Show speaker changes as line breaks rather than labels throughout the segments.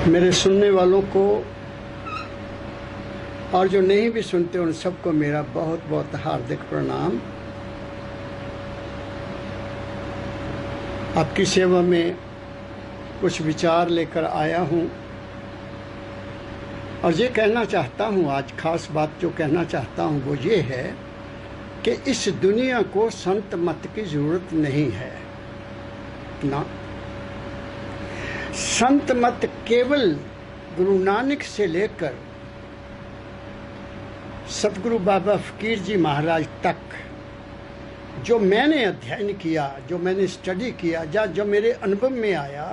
मेरे सुनने वालों को और जो नहीं भी सुनते उन सबको मेरा बहुत बहुत हार्दिक प्रणाम। आपकी सेवा में कुछ विचार लेकर आया हूँ और ये कहना चाहता हूँ, आज खास बात जो कहना चाहता हूँ वो ये है कि इस दुनिया को संत मत की ज़रूरत नहीं है ना। संत मत केवल गुरु नानक से लेकर सतगुरु बाबा फकीर जी महाराज तक जो मैंने अध्ययन किया, जो मैंने स्टडी किया, जो मेरे अनुभव में आया,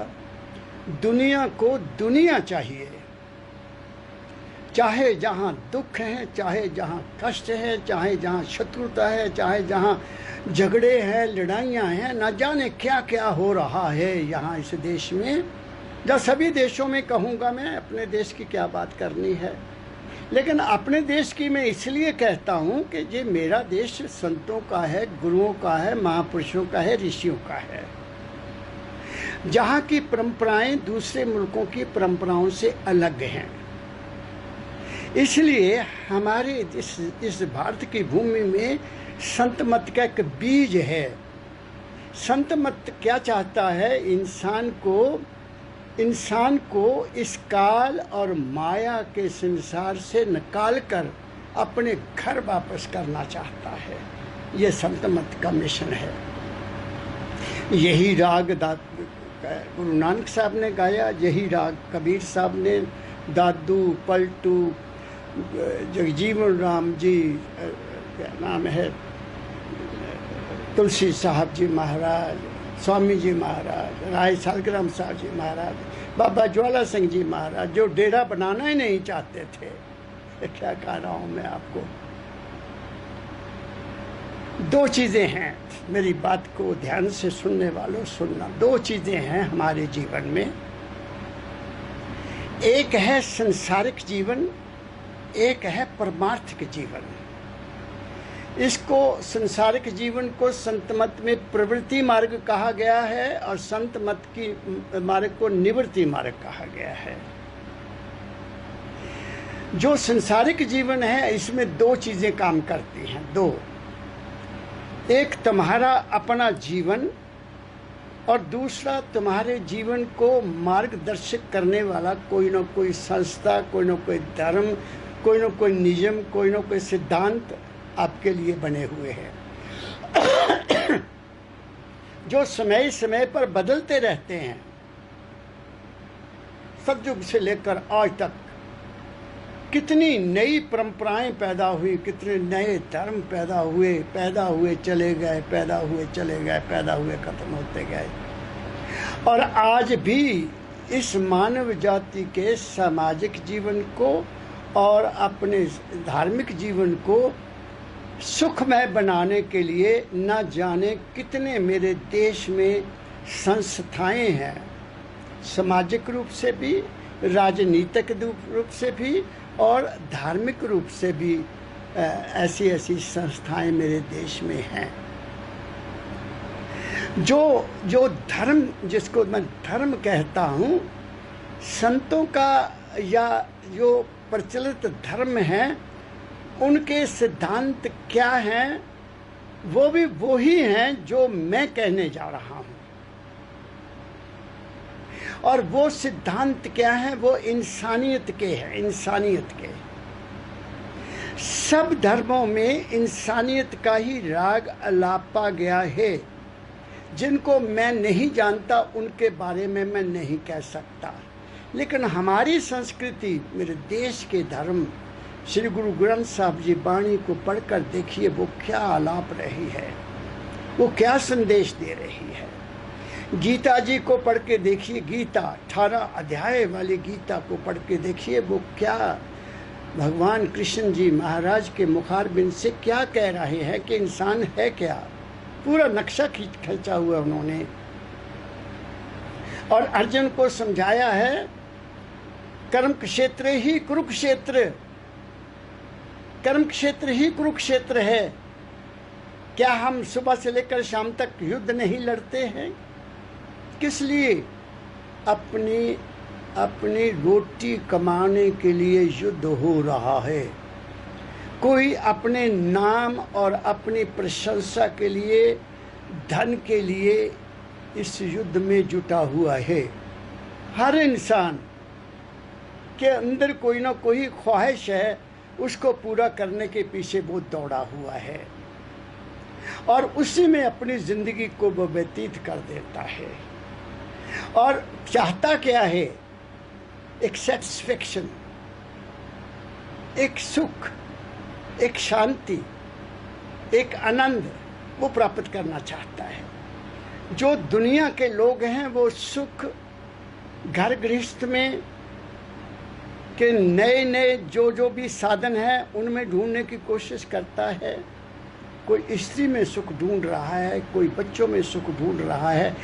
दुनिया को दुनिया चाहिए। चाहे जहाँ दुख है, चाहे जहाँ कष्ट है, चाहे जहाँ शत्रुता है, चाहे जहाँ झगड़े हैं, लड़ाइयाँ हैं, न जाने क्या क्या हो रहा है यहाँ इस देश में, या सभी देशों में कहूँगा मैं, अपने देश की क्या बात करनी है। लेकिन अपने देश की मैं इसलिए कहता हूँ कि ये मेरा देश संतों का है, गुरुओं का है, महापुरुषों का है, ऋषियों का है, जहाँ की परंपराएं दूसरे मुल्कों की परंपराओं से अलग हैं। इसलिए हमारे इस भारत की भूमि में संत मत का एक बीज है। संत मत क्या चाहता है? इंसान को इस काल और माया के संसार से निकाल कर अपने घर वापस करना चाहता है। ये संत मत का मिशन है। यही राग गुरु नानक साहब ने गाया, यही राग कबीर साहब ने, दादू, पलटू, जगजीवन राम जी, क्या नाम है, तुलसी साहब जी महाराज, स्वामी जी महाराज, राय सालग्राम साहब जी महाराज, बाबा ज्वाला सिंह जी महाराज, जो डेरा बनाना ही नहीं चाहते थे। क्या कह रहा हूँ मैं आपको? दो चीज़ें हैं, मेरी बात को ध्यान से सुनने वालों सुनना। दो चीज़ें हैं हमारे जीवन में, एक है संसारिक जीवन, एक है परमार्थिक जीवन। इसको संसारिक जीवन को संत मत में प्रवृत्ति मार्ग कहा गया है और संत मत की मार्ग को निवृत्ति मार्ग कहा गया है। जो संसारिक जीवन है इसमें दो चीजें काम करती हैं। दो, एक तुम्हारा अपना जीवन और दूसरा तुम्हारे जीवन को मार्गदर्शक करने वाला कोई ना कोई संस्था, कोई ना कोई धर्म, कोई ना कोई नियम, कोई ना कोई सिद्धांत आपके लिए बने हुए हैं जो समय समय पर बदलते रहते हैं। सतयुग से लेकर आज तक कितनी नई परंपराएं पैदा हुई, कितने नए धर्म पैदा हुए चले गए, पैदा हुए चले गए, पैदा हुए खत्म होते गए। और आज भी इस मानव जाति के सामाजिक जीवन को और अपने धार्मिक जीवन को सुखमय बनाने के लिए न जाने कितने मेरे देश में संस्थाएं हैं, सामाजिक रूप से भी, राजनीतिक रूप से भी और धार्मिक रूप से भी ऐसी ऐसी संस्थाएं मेरे देश में हैं। जो धर्म, जिसको मैं धर्म कहता हूँ, संतों का या जो प्रचलित धर्म है, उनके सिद्धांत क्या हैं, वो भी वही हैं जो मैं कहने जा रहा हूं। और वो सिद्धांत क्या हैं? वो इंसानियत के हैं, इंसानियत के। सब धर्मों में इंसानियत का ही राग अलापा गया है। जिनको मैं नहीं जानता उनके बारे में मैं नहीं कह सकता, लेकिन हमारी संस्कृति, मेरे देश के धर्म, श्री गुरु ग्रंथ साहब जी वाणी को पढ़कर देखिए, वो क्या आलाप रही है, वो क्या संदेश दे रही है। गीता जी को पढ़ के देखिए, गीता 18 अध्याय वाली गीता को पढ़ के देखिए, वो क्या भगवान कृष्ण जी महाराज के मुखारबिंद से क्या कह रहे हैं कि इंसान है क्या। पूरा नक्शा खींचा हुआ उन्होंने। और अर्जुन को समझाया है, कर्म क्षेत्र ही कुरुक्षेत्र, कर्म क्षेत्र ही कुरुक्षेत्र है। क्या हम सुबह से लेकर शाम तक युद्ध नहीं लड़ते हैं? किस लिए? अपनी अपनी रोटी कमाने के लिए युद्ध हो रहा है, कोई अपने नाम और अपनी प्रशंसा के लिए, धन के लिए इस युद्ध में जुटा हुआ है। हर इंसान के अंदर कोई ना कोई ख्वाहिश है, उसको पूरा करने के पीछे वो दौड़ा हुआ है और उसी में अपनी ज़िंदगी को वो व्यतीत कर देता है। और चाहता क्या है? एक सेटिस्फेक्शन, एक सुख, एक शांति, एक आनंद वो प्राप्त करना चाहता है। जो दुनिया के लोग हैं वो सुख घर गृहस्थ में के नए नए जो भी साधन हैं उनमें ढूंढने की कोशिश करता है। कोई स्त्री में सुख ढूंढ रहा है, कोई बच्चों में सुख ढूंढ रहा है,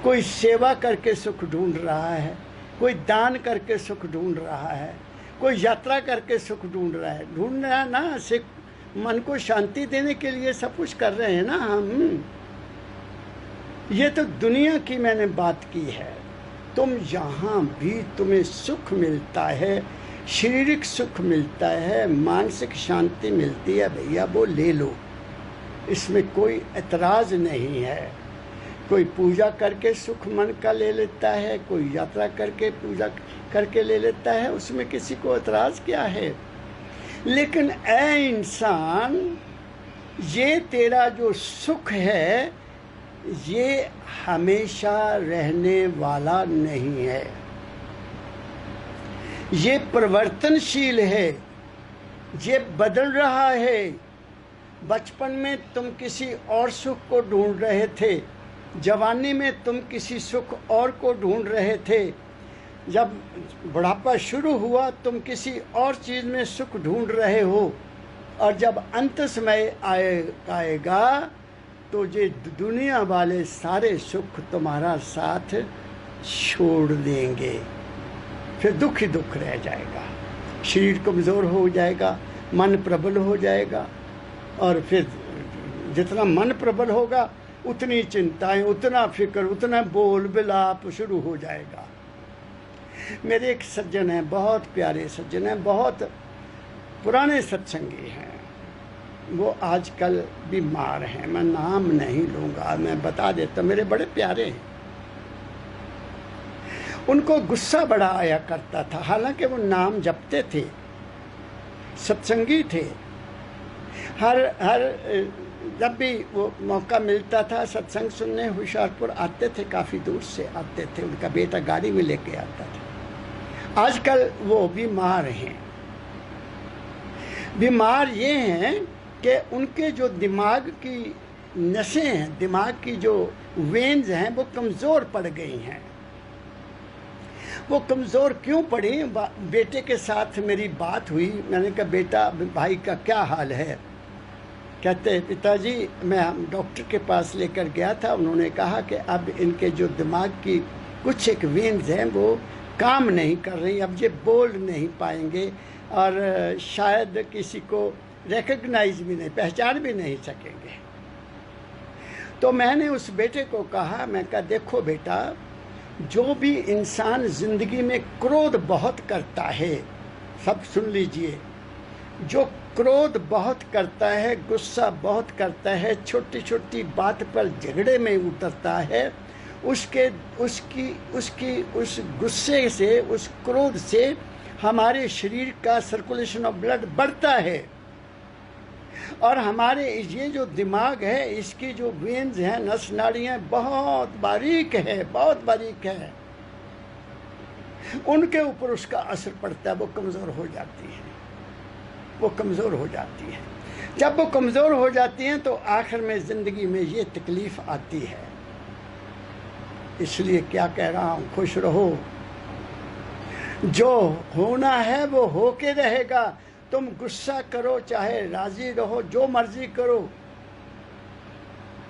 कोई सेवा करके सुख ढूंढ रहा है, कोई दान करके सुख ढूंढ रहा है, कोई यात्रा करके सुख ढूंढ रहा है। ढूंढना ना, सिर्फ मन को शांति देने के लिए सब कुछ कर रहे हैं ना हम। ये तो दुनिया की मैंने बात की है। तुम जहाँ भी तुम्हें सुख मिलता है, शारीरिक सुख मिलता है, मानसिक शांति मिलती है, भैया वो ले लो, इसमें कोई एतराज़ नहीं है। कोई पूजा करके सुख मन का ले लेता है, कोई यात्रा करके पूजा करके ले लेता है, उसमें किसी को एतराज़ क्या है। लेकिन ऐ इंसान, ये तेरा जो सुख है ये हमेशा रहने वाला नहीं है, ये परिवर्तनशील है, ये बदल रहा है। बचपन में तुम किसी और सुख को ढूंढ रहे थे, जवानी में तुम किसी सुख और को ढूंढ रहे थे, जब बुढ़ापा शुरू हुआ तुम किसी और चीज़ में सुख ढूंढ रहे हो, और जब अंत समय आएगा तो ये दुनिया वाले सारे सुख तुम्हारा साथ छोड़ देंगे, फिर दुख ही दुख रह जाएगा। शरीर कमज़ोर हो जाएगा, मन प्रबल हो जाएगा, और फिर जितना मन प्रबल होगा उतनी चिंताएं, उतना फिक्र, उतना बोल बिलाप शुरू हो जाएगा। मेरे एक सज्जन हैं, बहुत प्यारे सज्जन हैं, बहुत पुराने सत्संगी हैं, वो आजकल बीमार हैं। मैं नाम नहीं लूँगा, मैं बता देता, मेरे बड़े प्यारे हैं। उनको गुस्सा बड़ा आया करता था, हालांकि वो नाम जपते थे, सत्संगी थे। हर जब भी वो मौका मिलता था सत्संग सुनने होशियारपुर आते थे, काफ़ी दूर से आते थे, उनका बेटा गाड़ी में लेके आता था। आजकल वो बीमार हैं। बीमार ये हैं कि उनके जो दिमाग की नसें हैं, दिमाग की जो वेन्स हैं वो कमज़ोर पड़ गई हैं। वो कमज़ोर क्यों पड़ी? बेटे के साथ मेरी बात हुई, मैंने कहा बेटा भाई का क्या हाल है? कहते पिताजी मैं डॉक्टर के पास लेकर गया था, उन्होंने कहा कि अब इनके जो दिमाग की कुछ एक वेन्स हैं वो काम नहीं कर रही, अब ये बोल नहीं पाएंगे और शायद किसी को रिकग्नाइज भी नहीं, पहचान भी नहीं सकेंगे। तो मैंने उस बेटे को कहा, मैं कहा देखो बेटा, जो भी इंसान ज़िंदगी में क्रोध बहुत करता है, सब सुन लीजिए, जो क्रोध बहुत करता है, गुस्सा बहुत करता है, छोटी छोटी बात पर झगड़े में उतरता है, उस गुस्से से, उस क्रोध से हमारे शरीर का सर्कुलेशन ऑफ ब्लड बढ़ता है, और हमारे ये जो दिमाग है इसकी जो वेन्स हैं, नस नाड़ियाँ बहुत बारीक है, बहुत बारीक है, उनके ऊपर उसका असर पड़ता है, वो कमज़ोर हो जाती है, वो कमज़ोर हो जाती है। जब वो कमज़ोर हो जाती हैं तो आखिर में ज़िंदगी में ये तकलीफ़ आती है। इसलिए क्या कह रहा हूँ, खुश रहो, जो होना है वो होके रहेगा। तुम गुस्सा करो चाहे राज़ी रहो, जो मर्ज़ी करो।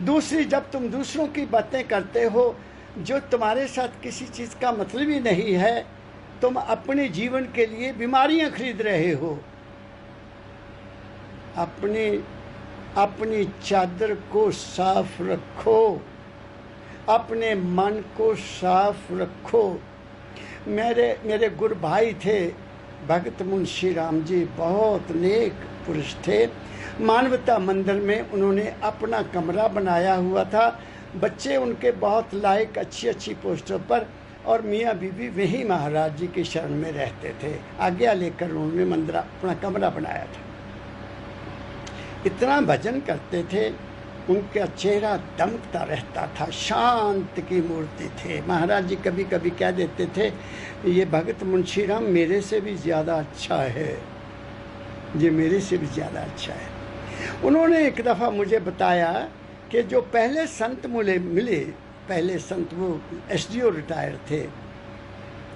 दूसरी, जब तुम दूसरों की बातें करते हो जो तुम्हारे साथ किसी चीज़ का मतलब ही नहीं है, तुम अपने जीवन के लिए बीमारियां खरीद रहे हो। अपनी चादर को साफ रखो, अपने मन को साफ रखो, मेरे मेरे गुरु भाई थे भगत मुंशी राम जी, बहुत नेक पुरुष थे। मानवता मंदिर में उन्होंने अपना कमरा बनाया हुआ था, बच्चे उनके बहुत लायक अच्छी अच्छी पोस्टों पर, और मियाँ बीबी वही महाराज जी की शरण में रहते थे। आज्ञा लेकर उन्होंने मंदिर अपना कमरा बनाया था। इतना भजन करते थे, उनका चेहरा दमकता रहता था, शांत की मूर्ति थे। महाराज जी कभी कभी कह देते थे, ये भगत मुंशी राम मेरे से भी ज़्यादा अच्छा है, ये मेरे से भी ज़्यादा अच्छा है। उन्होंने एक दफ़ा मुझे बताया कि जो पहले संत मुझे मिले, पहले संत वो SDO रिटायर थे,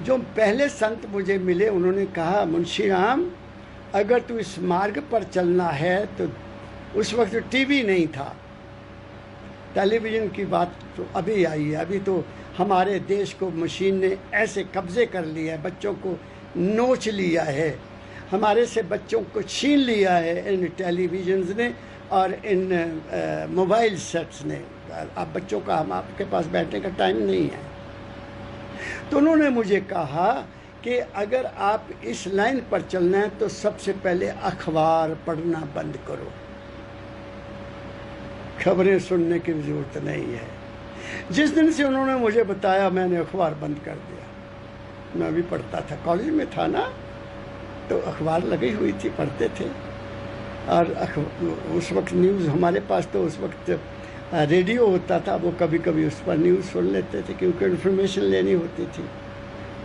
जो पहले संत मुझे मिले, उन्होंने कहा, मुंशी राम अगर तू इस मार्ग पर चलना है तो, उस वक्त तो टीवी नहीं था, टेलीविज़न की बात तो अभी आई है, अभी तो हमारे देश को मशीन ने ऐसे कब्जे कर लिया है, बच्चों को नोच लिया है, हमारे से बच्चों को छीन लिया है इन टेलीविज़न्स ने और इन मोबाइल सेट्स ने। अब बच्चों का हम आपके पास बैठने का टाइम नहीं है। तो उन्होंने मुझे कहा कि अगर आप इस लाइन पर चलना है तो सबसे पहले अखबार पढ़ना बंद करो, खबरें सुनने की ज़रूरत नहीं है। जिस दिन से उन्होंने मुझे बताया, मैंने अखबार बंद कर दिया। मैं भी पढ़ता था, कॉलेज में था ना, तो अखबार लगी हुई थी, पढ़ते थे। और उस वक्त न्यूज़ हमारे पास, तो उस वक्त रेडियो होता था, वो कभी कभी उस पर न्यूज़ सुन लेते थे क्योंकि इन्फॉर्मेशन लेनी होती थी।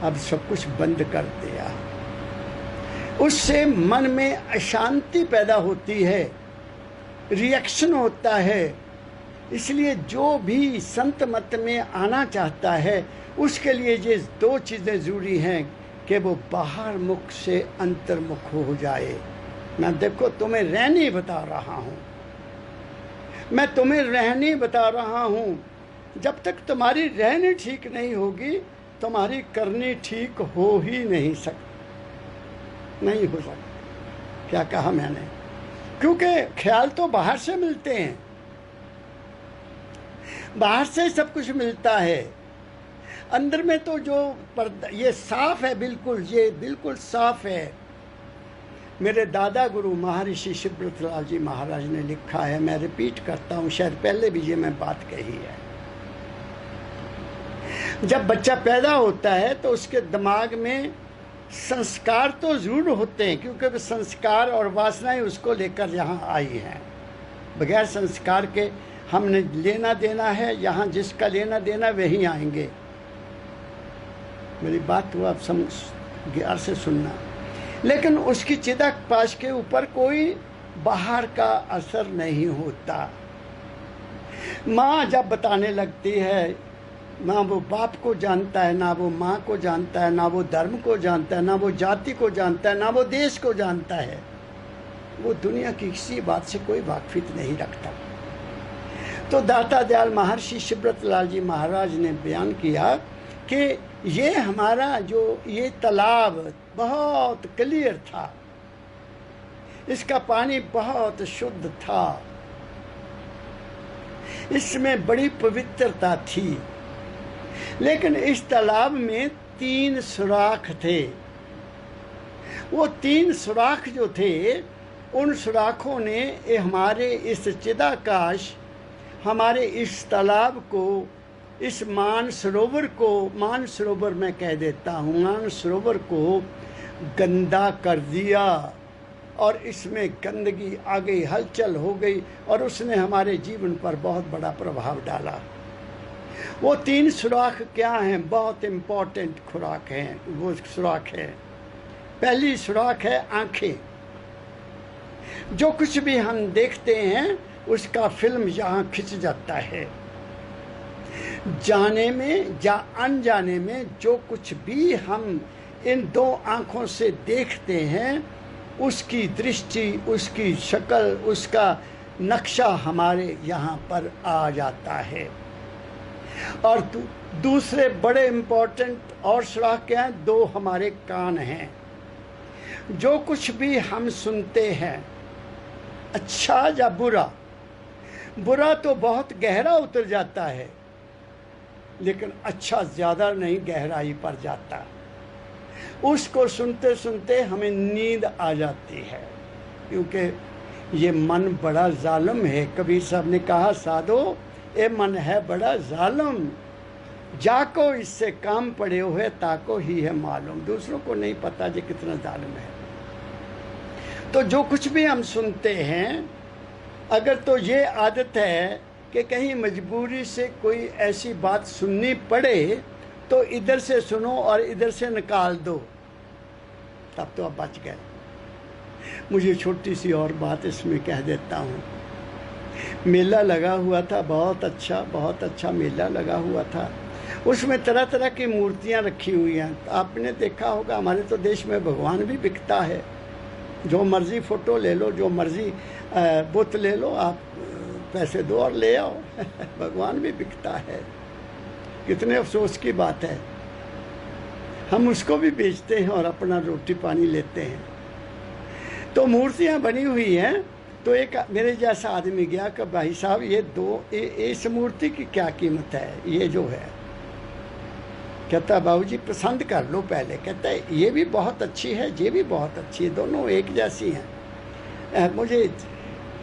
अब सब कुछ बंद कर दिया। उससे मन में अशांति पैदा होती है, रिएक्शन होता है। इसलिए जो भी संत मत में आना चाहता है, उसके लिए ये दो चीज़ें ज़रूरी हैं कि वो बाहर मुख से अंतर्मुख हो जाए। मैं देखो तुम्हें रहनी बता रहा हूँ, मैं तुम्हें रहनी बता रहा हूँ। जब तक तुम्हारी रहनी ठीक नहीं होगी, तुम्हारी करनी ठीक हो ही नहीं सकती, नहीं हो सकती। क्या कहा मैंने? क्योंकि ख्याल तो बाहर से मिलते हैं, बाहर से सब कुछ मिलता है। अंदर में तो जो ये साफ है, बिल्कुल, ये बिल्कुल साफ है। मेरे दादा गुरु महर्षि शिवव्रतलाल जी महाराज ने लिखा है, मैं रिपीट करता हूँ, शायद पहले भी ये मैं बात कही है। जब बच्चा पैदा होता है तो उसके दिमाग में संस्कार तो जरूर होते हैं, क्योंकि वे संस्कार और वासनाएं उसको लेकर यहाँ आई हैं। बगैर संस्कार के हमने लेना देना है, यहाँ जिसका लेना देना वही आएंगे। मेरी बात तो आप गौर से सुनना। लेकिन उसकी चिदक पाश के ऊपर कोई बाहर का असर नहीं होता। माँ जब बताने लगती है, ना वो बाप को जानता है, ना वो माँ को जानता है, ना वो धर्म को जानता है, ना वो जाति को जानता है, ना वो देश को जानता है। वो दुनिया की किसी बात से कोई वाकफियत नहीं रखता। तो दाता दयाल महर्षि शिवव्रतलाल जी महाराज ने बयान किया कि ये हमारा जो ये तालाब बहुत क्लियर था, इसका पानी बहुत शुद्ध था, इसमें बड़ी पवित्रता थी। लेकिन इस तालाब में 3 सुराख थे। वो 3 सुराख जो थे, उन सुराखों ने हमारे इस चिदाकाश, हमारे इस तालाब को, इस मानसरोवर को, मानसरोवर मैं कह देता हूँ, मानसरोवर को गंदा कर दिया। और इसमें गंदगी आ गई, हलचल हो गई, और उसने हमारे जीवन पर बहुत बड़ा प्रभाव डाला। वो 3 सुराख क्या हैं? बहुत इम्पोर्टेंट खुराक हैं। वो सुराख है, पहली सुराख है आँखें। जो कुछ भी हम देखते हैं उसका फिल्म यहाँ खिंच जाता है। जाने में या अनजाने में जो कुछ भी हम इन 2 आँखों से देखते हैं, उसकी दृष्टि, उसकी शक्ल, उसका नक्शा हमारे यहाँ पर आ जाता है। और दूसरे बड़े इम्पोर्टेंट और सुराख क्या हैं? 2 हमारे कान हैं। जो कुछ भी हम सुनते हैं, अच्छा या बुरा, बुरा तो बहुत गहरा उतर जाता है, लेकिन अच्छा ज़्यादा नहीं गहराई पर जाता। उसको सुनते सुनते हमें नींद आ जाती है, क्योंकि ये मन बड़ा जालिम है। कबीर साहब ने कहा, साधो ये मन है बड़ा जालिम, जाको इससे काम पड़े हुए ताको ही है मालूम। दूसरों को नहीं पता ये कितना जालिम है। तो जो कुछ भी हम सुनते हैं, अगर तो ये आदत है कि कहीं मजबूरी से कोई ऐसी बात सुननी पड़े तो इधर से सुनो और इधर से निकाल दो, तब तो आप बच गए। मुझे छोटी सी और बात इसमें कह देता हूँ। मेला लगा हुआ था, बहुत अच्छा मेला लगा हुआ था। उसमें तरह तरह की मूर्तियाँ रखी हुई हैं। आपने देखा होगा, हमारे तो देश में भगवान भी बिकता है। जो मर्ज़ी फ़ोटो ले लो, जो मर्ज़ी बुत ले लो, आप पैसे दो और ले आओ। भगवान भी बिकता है। कितने अफसोस की बात है, हम उसको भी बेचते हैं और अपना रोटी पानी लेते हैं। तो मूर्तियाँ बनी हुई हैं। तो एक मेरे जैसा आदमी गया कि भाई साहब इस मूर्ति की क्या कीमत है, ये जो है। कहता बाबूजी पसंद कर लो पहले। कहता है ये भी बहुत अच्छी है, ये भी बहुत अच्छी है, दोनों एक जैसी हैं। मुझे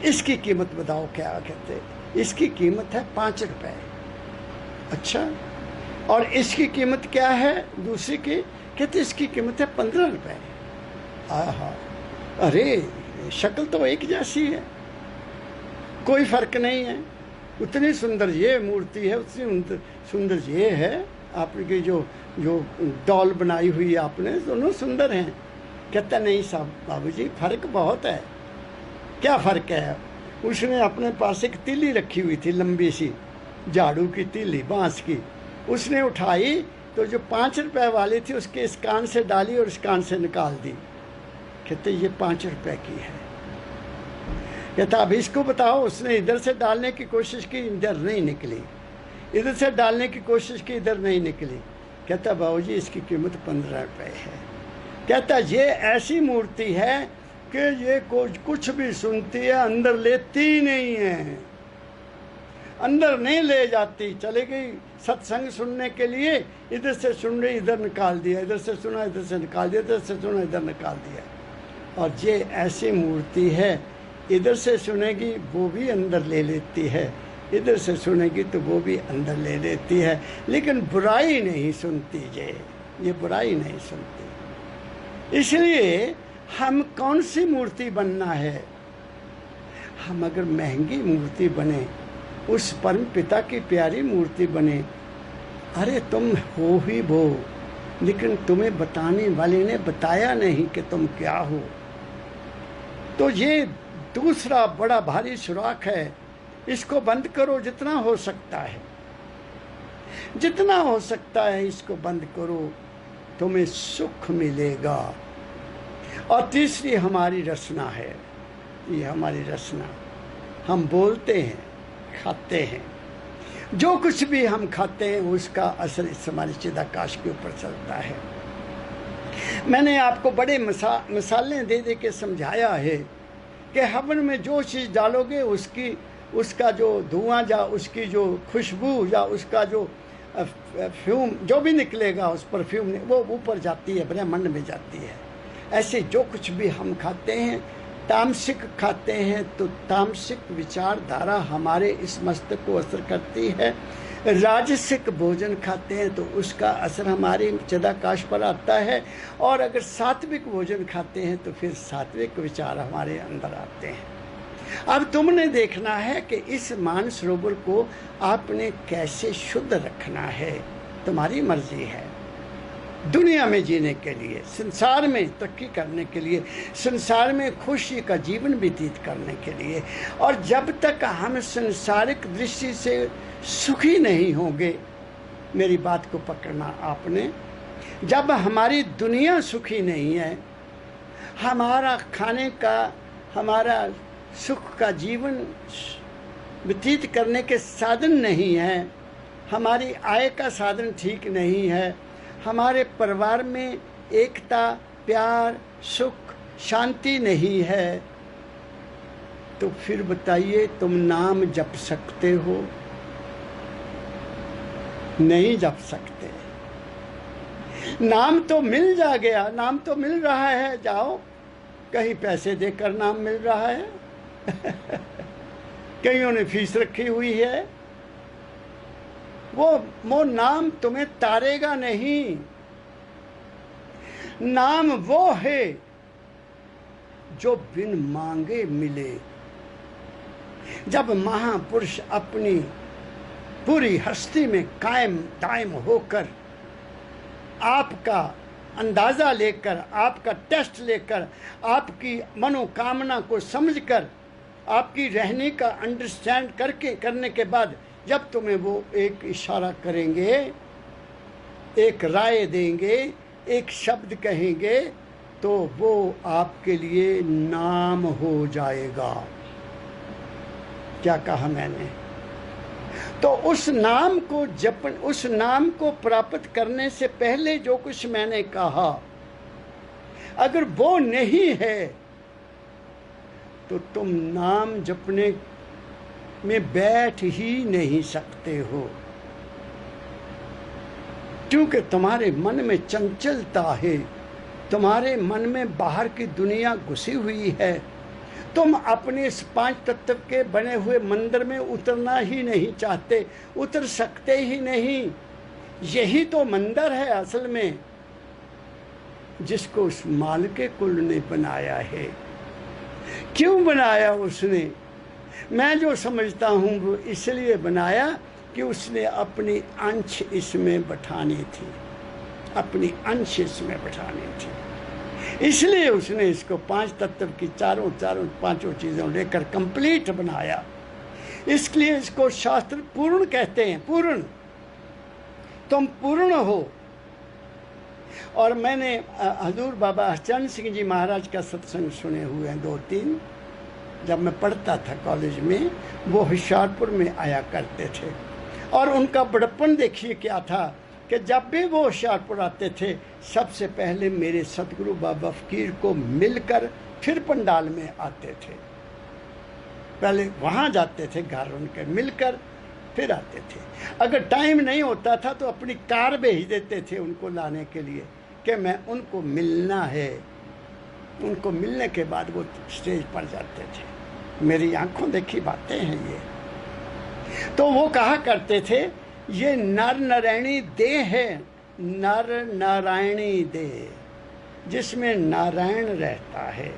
इसकी कीमत बताओ क्या। कहते इसकी कीमत है 5 रुपए। अच्छा, और इसकी कीमत क्या है दूसरी की? कहते इसकी कीमत है 15 रुपए। आहा, अरे शक्ल तो एक जैसी है, कोई फर्क नहीं है। उतनी सुंदर ये मूर्ति है, उतनी सुंदर ये है। आपकी जो डॉल बनाई हुई आपने, दोनों सुंदर हैं। कहता नहीं साहब बाबूजी फ़र्क बहुत है। क्या फ़र्क है? उसने अपने पास एक तीली रखी हुई थी, लंबी सी झाड़ू की तीली, बांस की। उसने उठाई तो जो 5 रुपए वाली थी उसके इस कान से डाली और इस कान से निकाल दी। कहते ये 5 रुपए की है। कहता अब इसको बताओ। उसने इधर से डालने की कोशिश की, इधर नहीं निकली। इधर से डालने की कोशिश की, इधर नहीं निकली। कहता बाबूजी इसकी कीमत 15 रुपए है। कहता ये ऐसी मूर्ति है कि ये कुछ भी सुनती है, अंदर लेती नहीं है, अंदर नहीं ले जाती। चले गई सत्संग सुनने के लिए, इधर से सुन रही, इधर निकाल दिया, इधर से सुना, इधर से निकाल दिया, इधर से सुना, इधर निकाल दिया। और ये ऐसी मूर्ति है, इधर से सुनेगी वो भी अंदर ले लेती है, इधर से सुनेगी तो वो भी अंदर ले लेती है, लेकिन बुराई नहीं सुनती। ये बुराई नहीं सुनती। इसलिए हम कौन सी मूर्ति बनना है? हम अगर महंगी मूर्ति बने, उस परम पिता की प्यारी मूर्ति बने, अरे तुम हो ही वो, लेकिन तुम्हें बताने वाले ने बताया नहीं कि तुम क्या हो। तो ये दूसरा बड़ा भारी सुराख है, इसको बंद करो जितना हो सकता है, जितना हो सकता है इसको बंद करो, तुम्हें सुख मिलेगा। और तीसरी हमारी रचना है, ये हमारी रचना। हम बोलते हैं, खाते हैं, जो कुछ भी हम खाते हैं उसका असर इस हमारी चिदाकाश के ऊपर चलता है। मैंने आपको बड़े मिसालें दे दे के समझाया है कि हवन में जो चीज़ डालोगे उसका जो धुआं या उसकी जो खुशबू या उसका जो फ्यूम जो भी निकलेगा, उस परफ्यूम वो ऊपर जाती है, ब्रह्मांड में जाती है। ऐसे जो कुछ भी हम खाते हैं, तामसिक खाते हैं तो तामसिक विचारधारा हमारे इस मस्तक को असर करती है। राजसिक भोजन खाते हैं तो उसका असर हमारे चिदाकाश पर आता है। और अगर सात्विक भोजन खाते हैं तो फिर सात्विक विचार हमारे अंदर आते हैं। अब तुमने देखना है कि इस मानसरोवर को आपने कैसे शुद्ध रखना है, तुम्हारी मर्जी है। दुनिया में जीने के लिए, संसार में तरक्की करने के लिए, संसार में खुशी का जीवन व्यतीत करने के लिए। और जब तक हम संसारिक दृष्टि से सुखी नहीं होंगे, मेरी बात को पकड़ना आपने, जब हमारी दुनिया सुखी नहीं है, हमारा खाने का, हमारा सुख का जीवन व्यतीत करने के साधन नहीं है, हमारी आय का साधन ठीक नहीं है, हमारे परिवार में एकता, प्यार, सुख, शांति नहीं है, तो फिर बताइए तुम नाम जप सकते हो? नहीं जप सकते। नाम तो मिल जा गया, नाम तो मिल रहा है, जाओ कहीं पैसे देकर नाम मिल रहा है कईयों ने फीस रखी हुई है। वो नाम तुम्हें तारेगा नहीं। नाम वो है जो बिन मांगे मिले। जब महापुरुष अपनी पूरी हस्ती में कायम दायम होकर आपका अंदाज़ा लेकर, आपका टेस्ट लेकर, आपकी मनोकामना को समझकर, आपकी रहने का अंडरस्टैंड करने के बाद जब तुम्हें वो एक इशारा करेंगे, एक राय देंगे, एक शब्द कहेंगे, तो वो आपके लिए नाम हो जाएगा। क्या कहा मैंने? तो उस नाम को उस नाम को प्राप्त करने से पहले जो कुछ मैंने कहा, अगर वो नहीं है तो तुम नाम जपने में बैठ ही नहीं सकते हो, क्योंकि तुम्हारे मन में चंचलता है, तुम्हारे मन में बाहर की दुनिया घुसी हुई है। तुम अपने इस 5 तत्व के बने हुए मंदिर में उतरना ही नहीं चाहते, उतर सकते ही नहीं। यही तो मंदिर है असल में, जिसको उस मालिक कुल ने बनाया है। क्यों बनाया उसने? मैं जो समझता हूँ वो इसलिए बनाया कि उसने अपनी अंश इसमें बैठानी थी, अपनी अंश इसमें बैठानी थी। इसलिए उसने इसको 5 तत्व की चारों पांचों चीज़ों लेकर कंप्लीट बनाया। इसलिए इसको शास्त्र पूर्ण कहते हैं। पूर्ण, तुम पूर्ण हो। और मैंने हजूर बाबा हरचंद सिंह जी महाराज का सत्संग सुने हुए हैं 2-3। जब मैं पढ़ता था कॉलेज में, वो होशियारपुर में आया करते थे। और उनका बड़प्पन देखिए क्या था कि जब भी वो होशियारपुर आते थे, सबसे पहले मेरे सतगुरु बाबा फकीर को मिलकर फिर पंडाल में आते थे। पहले वहाँ जाते थे, घर उनके मिलकर फिर आते थे। अगर टाइम नहीं होता था तो अपनी कार भेज देते थे उनको लाने के लिए कि मैं उनको मिलना है। उनको मिलने के बाद वो स्टेज पर जाते थे। मेरी आंखों देखी बातें हैं ये। तो वो कहा करते थे, ये नर नारायणी देह है, नर नारायणी देह, जिसमें नारायण रहता है।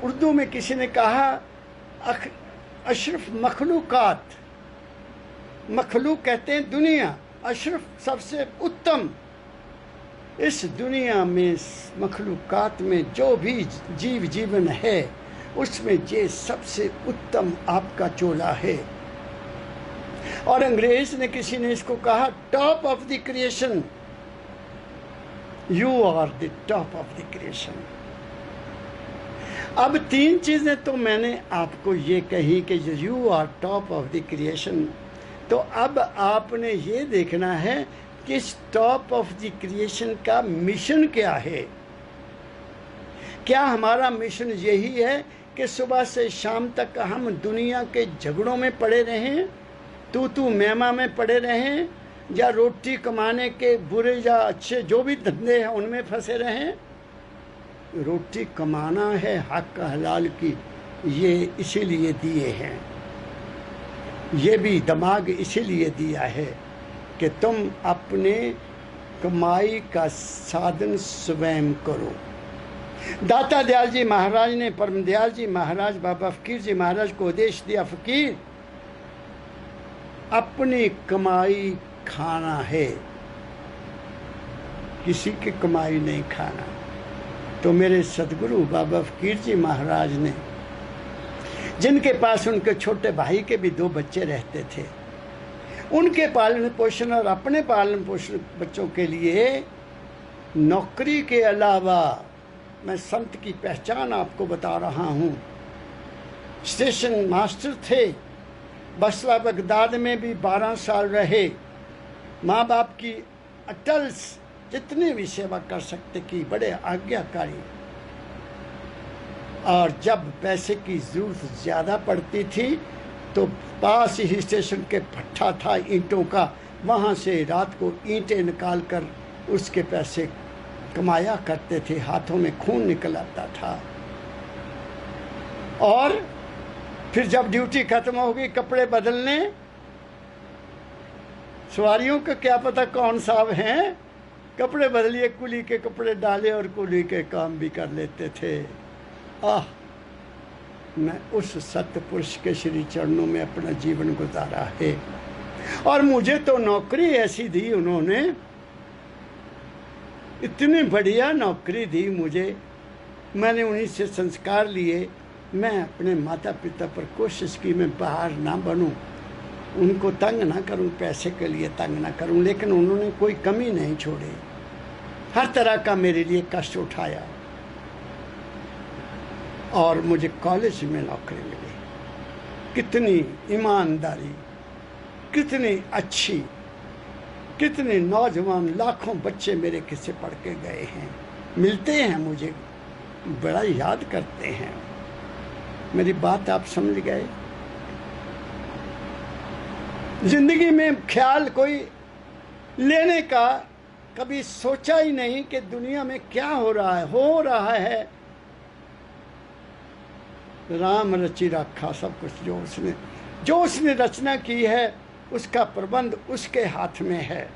उर्दू में किसी ने कहा अशरफ मखलूकात, मखलूक कहते हैं दुनिया, अशरफ सबसे उत्तम। इस दुनिया में मखलूकात में जो भी जीव जीवन है, उसमें ये सबसे उत्तम आपका चोला है। और अंग्रेज ने किसी ने इसको कहा top of the creation, you are the top of the creation. अब 3 चीजें तो मैंने आपको ये कही कि you are top of the creation. तो अब आपने ये देखना है कि इस टॉप ऑफ द क्रिएशन का मिशन क्या है। क्या हमारा मिशन यही है कि सुबह से शाम तक हम दुनिया के झगड़ों में पड़े रहें, तू मैमा में पड़े रहें, या रोटी कमाने के बुरे या अच्छे जो भी धंधे हैं उनमें फंसे रहें? रोटी कमाना है हक हलाल की, ये इसीलिए दिए हैं। ये भी दिमाग इसीलिए दिया है कि तुम अपने कमाई का साधन स्वयं करो। दाता दयाल जी महाराज ने, परम दयाल जी महाराज, बाबा फकीर जी महाराज को उपदेश दिया, फकीर अपनी कमाई खाना है, किसी की कमाई नहीं खाना। तो मेरे सदगुरु बाबा फकीर जी महाराज ने, जिनके पास उनके छोटे भाई के भी 2 बच्चे रहते थे, उनके पालन पोषण और अपने पालन पोषण बच्चों के लिए नौकरी के अलावा, मैं संत की पहचान आपको बता रहा हूँ, स्टेशन मास्टर थे। बसरा बगदाद में भी 12 साल रहे। माँ बाप की अटल जितनी भी सेवा कर सकते की, बड़े आज्ञाकारी। और जब पैसे की ज़रूरत ज़्यादा पड़ती थी तो पास ही स्टेशन के भट्ठा था ईंटों का, वहाँ से रात को ईंटें निकाल कर उसके पैसे कमाया करते थे, हाथों में खून निकल आता था। और फिर जब ड्यूटी खत्म हो गई, कपड़े बदलने, सवारियों का क्या पता कौन साहब हैं, कपड़े बदलिए, कुली के कपड़े डाले और कुली के काम भी कर लेते थे। आह, मैं उस सत्य पुरुष के श्री चरणों में अपना जीवन गुजारा है। और मुझे तो नौकरी ऐसी दी उन्होंने, इतनी बढ़िया नौकरी दी मुझे, मैंने उन्हीं से संस्कार लिए। मैं अपने माता पिता पर कोशिश की मैं बाहर ना बनूं, उनको तंग ना करूं, पैसे के लिए तंग ना करूं, लेकिन उन्होंने कोई कमी नहीं छोड़ी, हर तरह का मेरे लिए कष्ट उठाया और मुझे कॉलेज में नौकरी मिली। कितनी ईमानदारी, कितनी अच्छी, कितने नौजवान, लाखों बच्चे मेरे किस्से पढ़ के गए हैं, मिलते हैं मुझे, बड़ा याद करते हैं। मेरी बात आप समझ गए? जिंदगी में ख्याल कोई लेने का कभी सोचा ही नहीं कि दुनिया में क्या हो रहा है। राम रचि रखा सब कुछ, जो उसने रचना की है उसका प्रबंध उसके हाथ में है,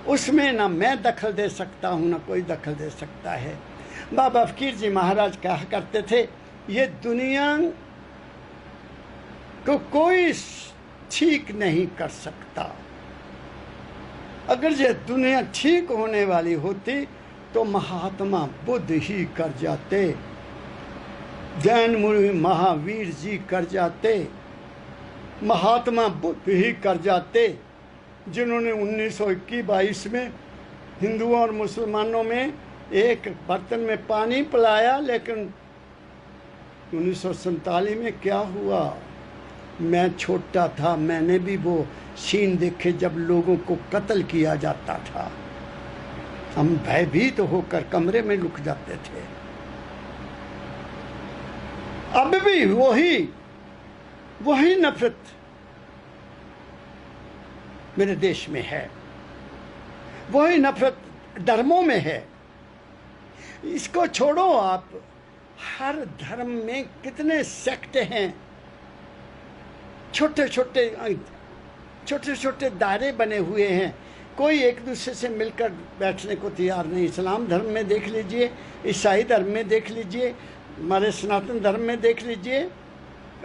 उसमें ना मैं दखल दे सकता हूँ ना कोई दखल दे सकता है। बाबा फकीर जी महाराज कहा करते थे, ये दुनिया को कोई ठीक नहीं कर सकता। अगर ये दुनिया ठीक होने वाली होती तो महात्मा बुद्ध ही कर जाते, जैन मुनि महावीर जी कर जाते, महात्मा बुद्ध ही कर जाते, जिन्होंने 1921-22 में हिंदुओं और मुसलमानों में एक बर्तन में पानी पिलाया। लेकिन 1947 में क्या हुआ? मैं छोटा था, मैंने भी वो सीन देखे जब लोगों को कत्ल किया जाता था। हम भयभीत होकर कमरे में लुक जाते थे। अब भी वही नफरत मेरे देश में है, वही नफरत धर्मों में है। इसको छोड़ो आप, हर धर्म में कितने सेक्ट हैं, छोटे छोटे दायरे बने हुए हैं, कोई एक दूसरे से मिलकर बैठने को तैयार नहीं। इस्लाम धर्म में देख लीजिए, ईसाई धर्म में देख लीजिए, हमारे सनातन धर्म में देख लीजिए,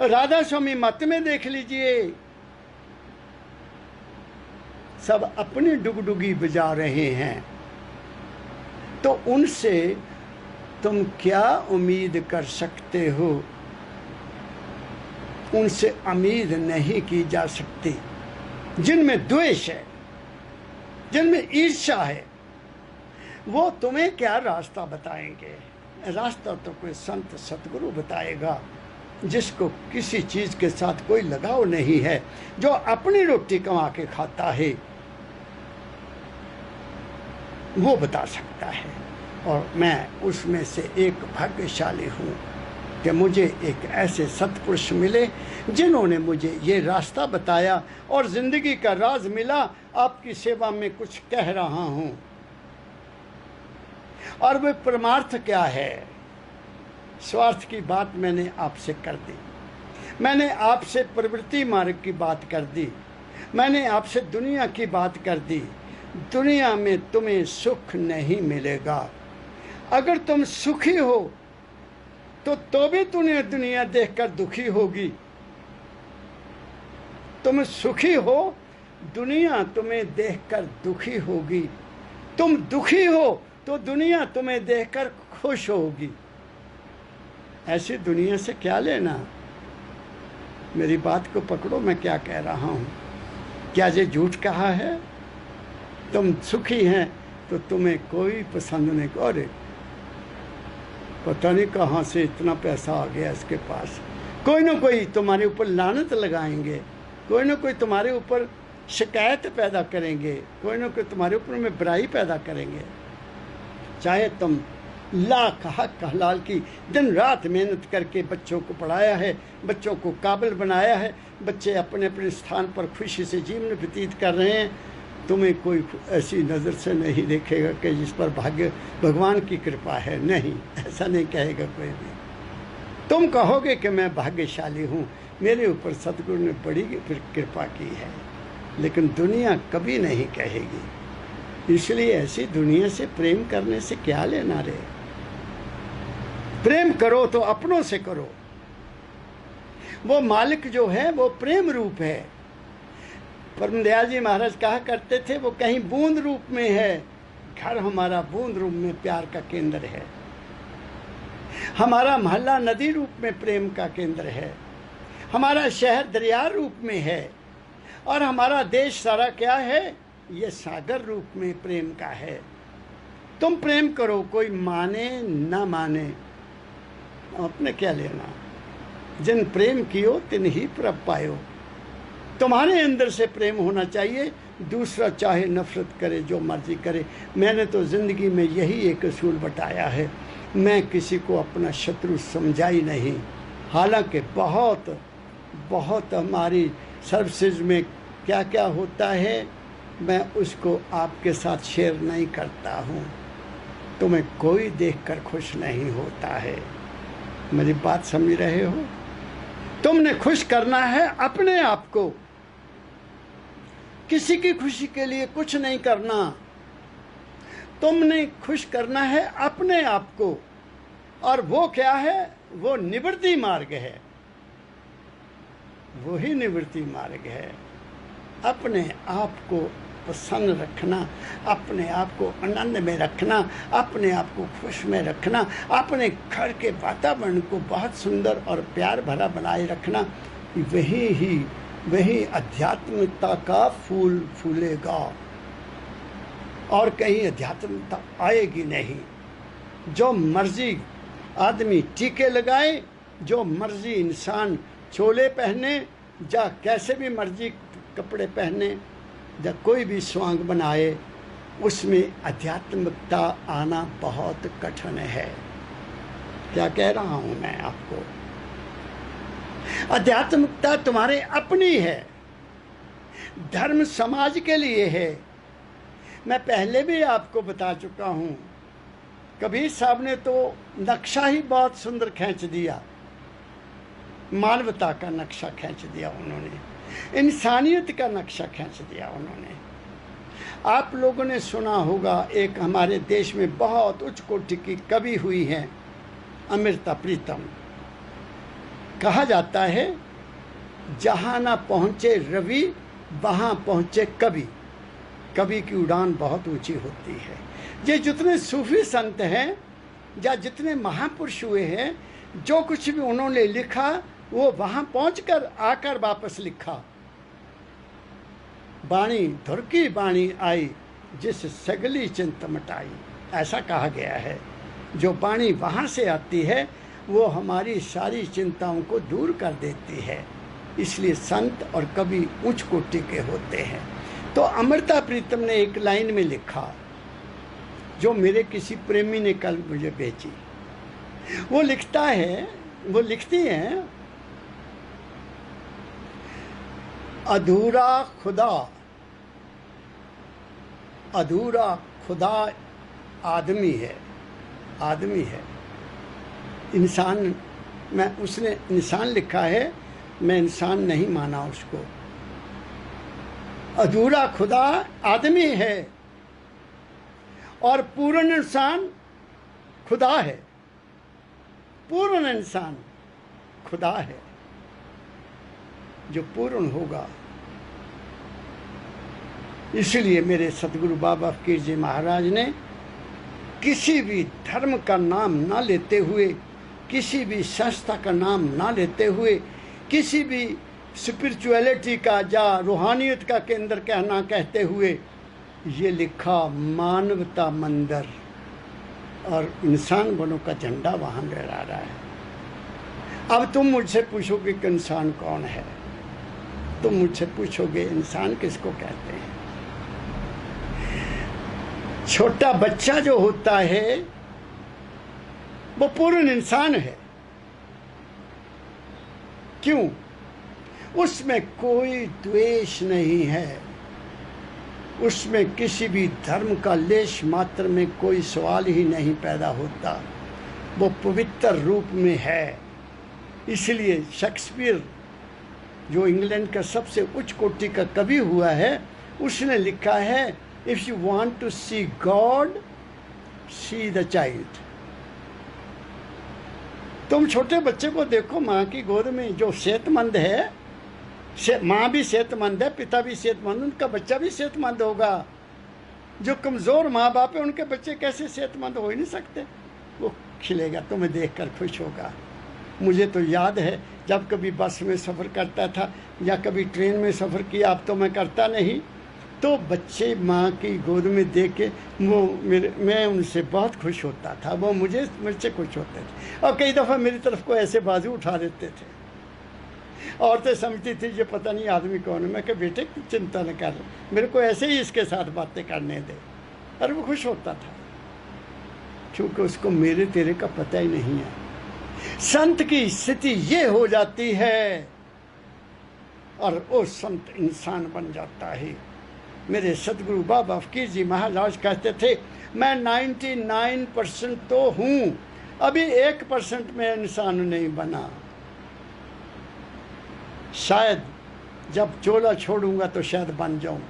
राधा स्वामी मत में देख लीजिए, सब अपनी डुगडुगी बजा रहे हैं। तो उनसे तुम क्या उम्मीद कर सकते हो? उनसे उम्मीद नहीं की जा सकती। जिनमें द्वेष है, जिनमें ईर्ष्या है, वो तुम्हें क्या रास्ता बताएंगे? रास्ता तो कोई संत सतगुरु बताएगा, जिसको किसी चीज के साथ कोई लगाव नहीं है, जो अपनी रोटी कमा के खाता है, वो बता सकता है। और मैं उसमें से एक भाग्यशाली हूँ कि मुझे एक ऐसे सत्पुरुष मिले जिन्होंने मुझे ये रास्ता बताया और जिंदगी का राज मिला। आपकी सेवा में कुछ कह रहा हूँ, और वह परमार्थ क्या है? स्वार्थ की बात मैंने आपसे कर दी, मैंने आपसे प्रवृत्ति मार्ग की बात कर दी, मैंने आपसे दुनिया की बात कर दी। दुनिया में तुम्हें सुख नहीं मिलेगा। अगर तुम सुखी हो तो भी तुम्हें दुनिया देखकर दुखी होगी। तुम सुखी हो, दुनिया तुम्हें देखकर दुखी होगी। तुम दुखी हो तो दुनिया तुम्हें देखकर खुश होगी। ऐसी दुनिया से क्या लेना? मेरी बात को पकड़ो, मैं क्या कह रहा हूँ। क्या ये झूठ कहा है? तुम सुखी हैं तो तुम्हें कोई पसंद नहीं। अरे पता नहीं कहाँ से इतना पैसा आ गया इसके पास। कोई ना कोई तुम्हारे ऊपर लानत लगाएंगे, कोई ना कोई तुम्हारे ऊपर शिकायत पैदा करेंगे, कोई ना कोई तुम्हारे ऊपर में बुराई पैदा करेंगे। चाहे तुम लाख हक हलाल की दिन रात मेहनत करके बच्चों को पढ़ाया है, बच्चों को काबिल बनाया है। बच्चे अपने अपने स्थान पर खुशी से जीवन व्यतीत कर रहे हैं। तुम्हें कोई ऐसी नज़र से नहीं देखेगा कि जिस पर भाग्य भगवान की कृपा है, नहीं, ऐसा नहीं कहेगा कोई भी। तुम कहोगे कि मैं भाग्यशाली हूँ, मेरे ऊपर सतगुरु ने बड़ी कृपा की है, लेकिन दुनिया कभी नहीं कहेगी। इसलिए ऐसी दुनिया से प्रेम करने से क्या लेना रे। प्रेम करो तो अपनों से करो। वो मालिक जो है वो प्रेम रूप है। परमदयाल जी महाराज कहा करते थे, वो कहीं बूंद रूप में है। घर हमारा बूंद रूप में प्यार का केंद्र है। हमारा मोहल्ला नदी रूप में प्रेम का केंद्र है। हमारा शहर दरिया रूप में है। और हमारा देश सारा क्या है, ये सागर रूप में प्रेम का है। तुम प्रेम करो, कोई माने ना माने, अपने क्या लेना। जिन प्रेम कियो तिन ही प्रभ पायो। तुम्हारे अंदर से प्रेम होना चाहिए, दूसरा चाहे नफरत करे, जो मर्जी करे। मैंने तो ज़िंदगी में यही एक असूल बताया है, मैं किसी को अपना शत्रु समझा ही नहीं। हालांकि बहुत बहुत हमारी सर्विसेज में क्या क्या होता है, मैं उसको आपके साथ शेयर नहीं करता हूँ। तुम्हें कोई देखकर खुश नहीं होता है। मेरी बात समझ रहे हो। तुमने खुश करना है अपने आप को, किसी की खुशी के लिए कुछ नहीं करना। तुमने खुश करना है अपने आप को, और वो क्या है, वो निवृत्ति मार्ग है। वही निवृत्ति मार्ग है। अपने आप को प्रसन्न रखना, अपने आप को आनंद में रखना, अपने आप को खुश में रखना, अपने घर के वातावरण को बहुत सुंदर और प्यार भरा बनाए रखना, वही आध्यात्मिकता का फूल फूलेगा। और कहीं आध्यात्मिकता आएगी नहीं। जो मर्जी आदमी टीके लगाए, जो मर्जी इंसान चोले पहने, या कैसे भी मर्जी कपड़े पहने, या कोई भी स्वांग बनाए, उसमें आध्यात्मिकता आना बहुत कठिन है। क्या कह रहा हूं मैं आपको। आध्यात्मिकता तुम्हारे अपनी है, धर्म समाज के लिए है। मैं पहले भी आपको बता चुका हूं। कबीर साहब ने तो नक्शा ही बहुत सुंदर खींच दिया, मानवता का नक्शा खींच दिया उन्होंने, इंसानियत का नक्शा खींच दिया उन्होंने। आप लोगों ने सुना होगा, एक हमारे देश में बहुत उच्च कोटि की कवि हुई हैं, अमृता प्रीतम। कहा जाता है, जहाँ ना पहुँचे रवि वहाँ पहुँचे कवि। कवि की उड़ान बहुत ऊंची होती है। ये जितने सूफी संत हैं या जितने महापुरुष हुए हैं, जो कुछ भी उन्होंने लिखा वो वहाँ पहुँचकर आकर वापस लिखा। बाणी धुर की बाणी आई, जिस सगली चिंत मटाई, ऐसा कहा गया है। जो बाणी वहाँ से आती है वो हमारी सारी चिंताओं को दूर कर देती है। इसलिए संत और कवि उच्च कोटि के होते हैं। तो अमृता प्रीतम ने एक लाइन में लिखा, जो मेरे किसी प्रेमी ने कल मुझे भेजी। वो लिखती हैं, अधूरा खुदा आदमी है। इंसान, मैं उसने इंसान लिखा है, मैं इंसान नहीं माना उसको। अधूरा खुदा आदमी है और पूर्ण इंसान खुदा है। पूर्ण इंसान खुदा है, जो पूर्ण होगा। इसलिए मेरे सतगुरु बाबा फकीर जी महाराज ने किसी भी धर्म का नाम ना लेते हुए, किसी भी संस्था का नाम ना लेते हुए, किसी भी स्पिरिचुअलिटी का या रूहानियत का केंद्र कहना कहते हुए ये लिखा, मानवता मंदिर, और इंसान बनों का झंडा वहाँ लहरा रहा है। अब तुम मुझसे पूछोगे कि इंसान कौन है, तुम मुझसे पूछोगे इंसान किसको कहते हैं। छोटा बच्चा जो होता है वो पूर्ण इंसान है। क्यों? उसमें कोई द्वेष नहीं है, उसमें किसी भी धर्म का लेश मात्र में कोई सवाल ही नहीं पैदा होता। वो पवित्र रूप में है। इसलिए शेक्सपियर, जो इंग्लैंड का सबसे उच्च कोटि का कवि हुआ है, उसने लिखा है, if you want to see God, see the child. तुम छोटे बच्चे को देखो माँ की गोद में, जो सेहतमंद है, माँ भी सेहतमंद है, पिता भी सेहतमंद, उनका बच्चा भी सेहतमंद होगा। जो कमज़ोर माँ बाप है, उनके बच्चे कैसे सेहतमंद हो ही नहीं सकते। वो खिलेगा, तुम्हें देखकर खुश होगा। मुझे तो याद है जब कभी बस में सफ़र करता था या कभी ट्रेन में सफ़र किया, अब तो मैं करता नहीं, तो बच्चे माँ की गोद में देख के मैं उनसे बहुत खुश होता था, वो मुझसे खुश होते थे। और कई दफ़ा मेरी तरफ को ऐसे बाजू उठा देते थे। औरतें समझती थी ये पता नहीं आदमी कौन है। मैं कहा बेटे चिंता न कर, मेरे को ऐसे ही इसके साथ बातें करने दे। और वो खुश होता था, क्योंकि उसको मेरे तेरे का पता ही नहीं है। संत की स्थिति ये हो जाती है और वो संत इंसान बन जाता है। मेरे सदगुरु बाबा फकीर जी महाराज कहते थे, मैं 99% तो हूँ, अभी 1% में इंसान नहीं बना। शायद जब चोला छोड़ूंगा तो शायद बन जाऊं।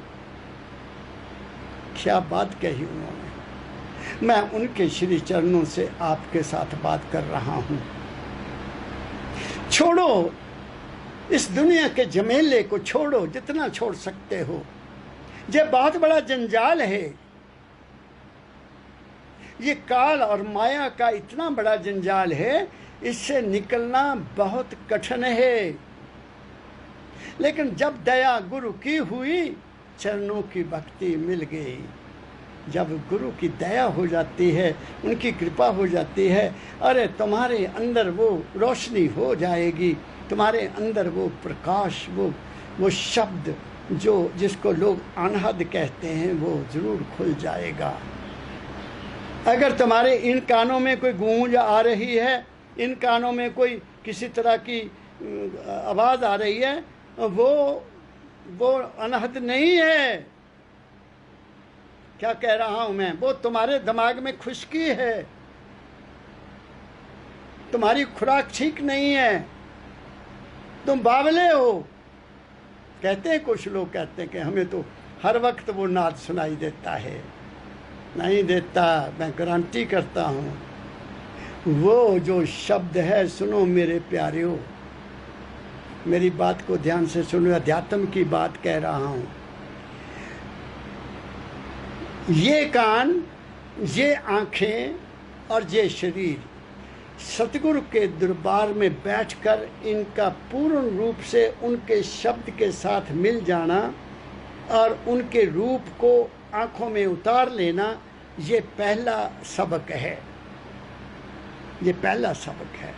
क्या बात कही उन्होंने। मैं उनके श्री चरणों से आपके साथ बात कर रहा हूं। छोड़ो इस दुनिया के झमेले को, छोड़ो जितना छोड़ सकते हो। ये बहुत बड़ा जंजाल है, ये काल और माया का इतना बड़ा जंजाल है, इससे निकलना बहुत कठिन है। लेकिन जब दया गुरु की हुई, चरणों की भक्ति मिल गई। जब गुरु की दया हो जाती है, उनकी कृपा हो जाती है, अरे तुम्हारे अंदर वो रोशनी हो जाएगी, तुम्हारे अंदर वो प्रकाश, वो शब्द जो जिसको लोग अनहद कहते हैं, वो ज़रूर खुल जाएगा। अगर तुम्हारे इन कानों में कोई गूंज आ रही है, इन कानों में कोई किसी तरह की आवाज़ आ रही है, वो अनहद नहीं है। क्या कह रहा हूं मैं? वो तुम्हारे दिमाग में खुश्की है, तुम्हारी खुराक ठीक नहीं है, तुम बावले हो। कहते हैं कुछ लोग, कहते हैं कि हमें तो हर वक्त वो नाद सुनाई देता है। नहीं देता, मैं गारंटी करता हूँ। वो जो शब्द है, सुनो मेरे प्यारियों, मेरी बात को ध्यान से सुनो, अध्यात्म की बात कह रहा हूँ। ये कान, ये आँखें और ये शरीर सतगुरु के दरबार में बैठकर इनका पूर्ण रूप से उनके शब्द के साथ मिल जाना और उनके रूप को आँखों में उतार लेना, ये पहला सबक है। ये पहला सबक है।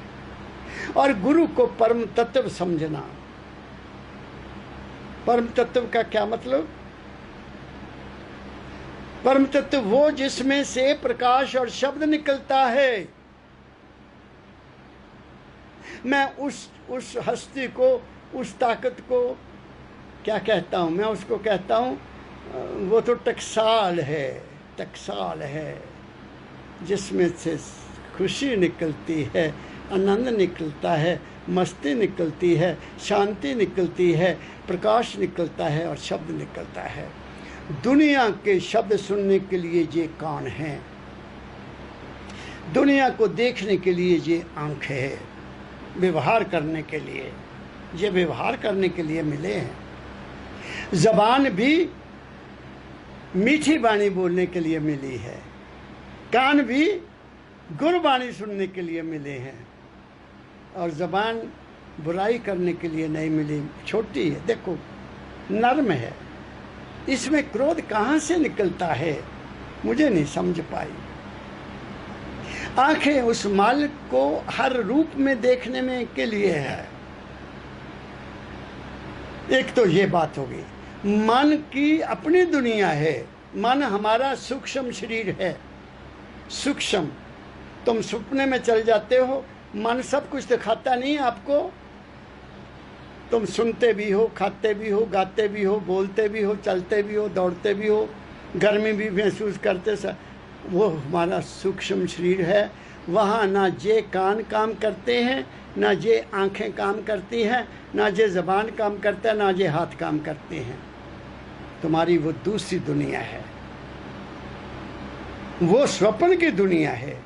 और गुरु को परम तत्व समझना। परम तत्व का क्या मतलब? परम तत्व वो जिसमें से प्रकाश और शब्द निकलता है। मैं उस हस्ती को, उस ताकत को क्या कहता हूँ? मैं उसको कहता हूँ, वो तो टकसाल है, टकसाल है, जिसमें से खुशी निकलती है, आनंद निकलता है, मस्ती निकलती है, शांति निकलती है, प्रकाश निकलता है और शब्द निकलता है। दुनिया के शब्द सुनने के लिए ये कान हैं, दुनिया को देखने के लिए ये आँख है, व्यवहार करने के लिए, ये व्यवहार करने के लिए मिले हैं। ज़बान भी मीठी बाणी बोलने के लिए मिली है, कान भी गुरबाणी सुनने के लिए मिले हैं, और ज़बान बुराई करने के लिए नहीं मिली। छोटी है, देखो नर्म है, इसमें क्रोध कहाँ से निकलता है मुझे नहीं समझ पाई। आंखें उस मालिक को हर रूप में देखने में के लिए है। एक तो ये बात हो गई। मन की अपनी दुनिया है, मन हमारा सूक्ष्म शरीर है, सूक्ष्म, तुम सपने में चल जाते हो, मन सब कुछ दिखाता नहीं आपको। तुम सुनते भी हो, खाते भी हो, गाते भी हो, बोलते भी हो, चलते भी हो, दौड़ते भी हो, गर्मी भी महसूस करते वो हमारा सूक्ष्म शरीर है। वहाँ ना जे कान काम करते हैं, ना जे आंखें काम करती हैं, ना जे ज़बान काम करता है, ना जे हाथ काम करते हैं। तुम्हारी वो दूसरी दुनिया है, वो स्वप्न की दुनिया है,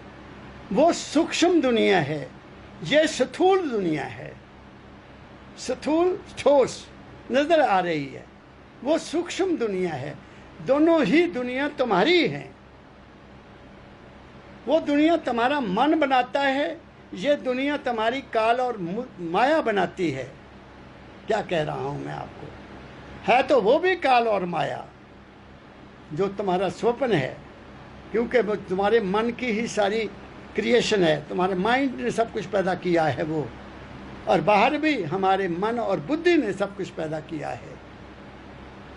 वो सूक्ष्म दुनिया है, ये स्थूल दुनिया है। स्थूल ठोस नजर आ रही है, वो सूक्ष्म दुनिया है। दोनों ही दुनिया तुम्हारी है। वो दुनिया तुम्हारा मन बनाता है, ये दुनिया तुम्हारी काल और माया बनाती है। क्या कह रहा हूं मैं आपको? है तो वो भी काल और माया, जो तुम्हारा स्वप्न है, क्योंकि वो तुम्हारे मन की ही सारी क्रिएशन है। तुम्हारे माइंड ने सब कुछ पैदा किया है वो, और बाहर भी हमारे मन और बुद्धि ने सब कुछ पैदा किया है।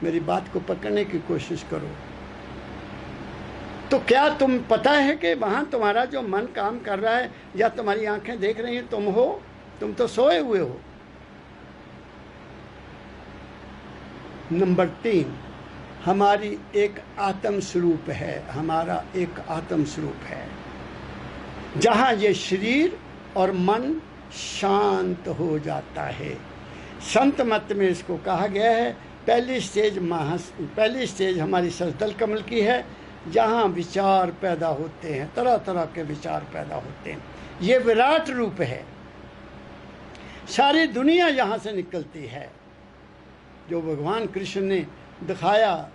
मेरी बात को पकड़ने की कोशिश करो। तो क्या तुम पता है कि वहाँ तुम्हारा जो मन काम कर रहा है या तुम्हारी आंखें देख रही हैं, तुम हो? तुम तो सोए हुए हो। नंबर 3, हमारी एक आत्म स्वरूप है, हमारा एक आत्म स्वरूप है, जहाँ ये शरीर और मन शांत हो जाता है। संत मत में इसको कहा गया है पहली स्टेज हमारी सजदल कमल की है, जहाँ विचार पैदा होते हैं, तरह तरह के विचार पैदा होते हैं। ये विराट रूप है, सारी दुनिया यहाँ से निकलती है। जो भगवान कृष्ण ने दिखाया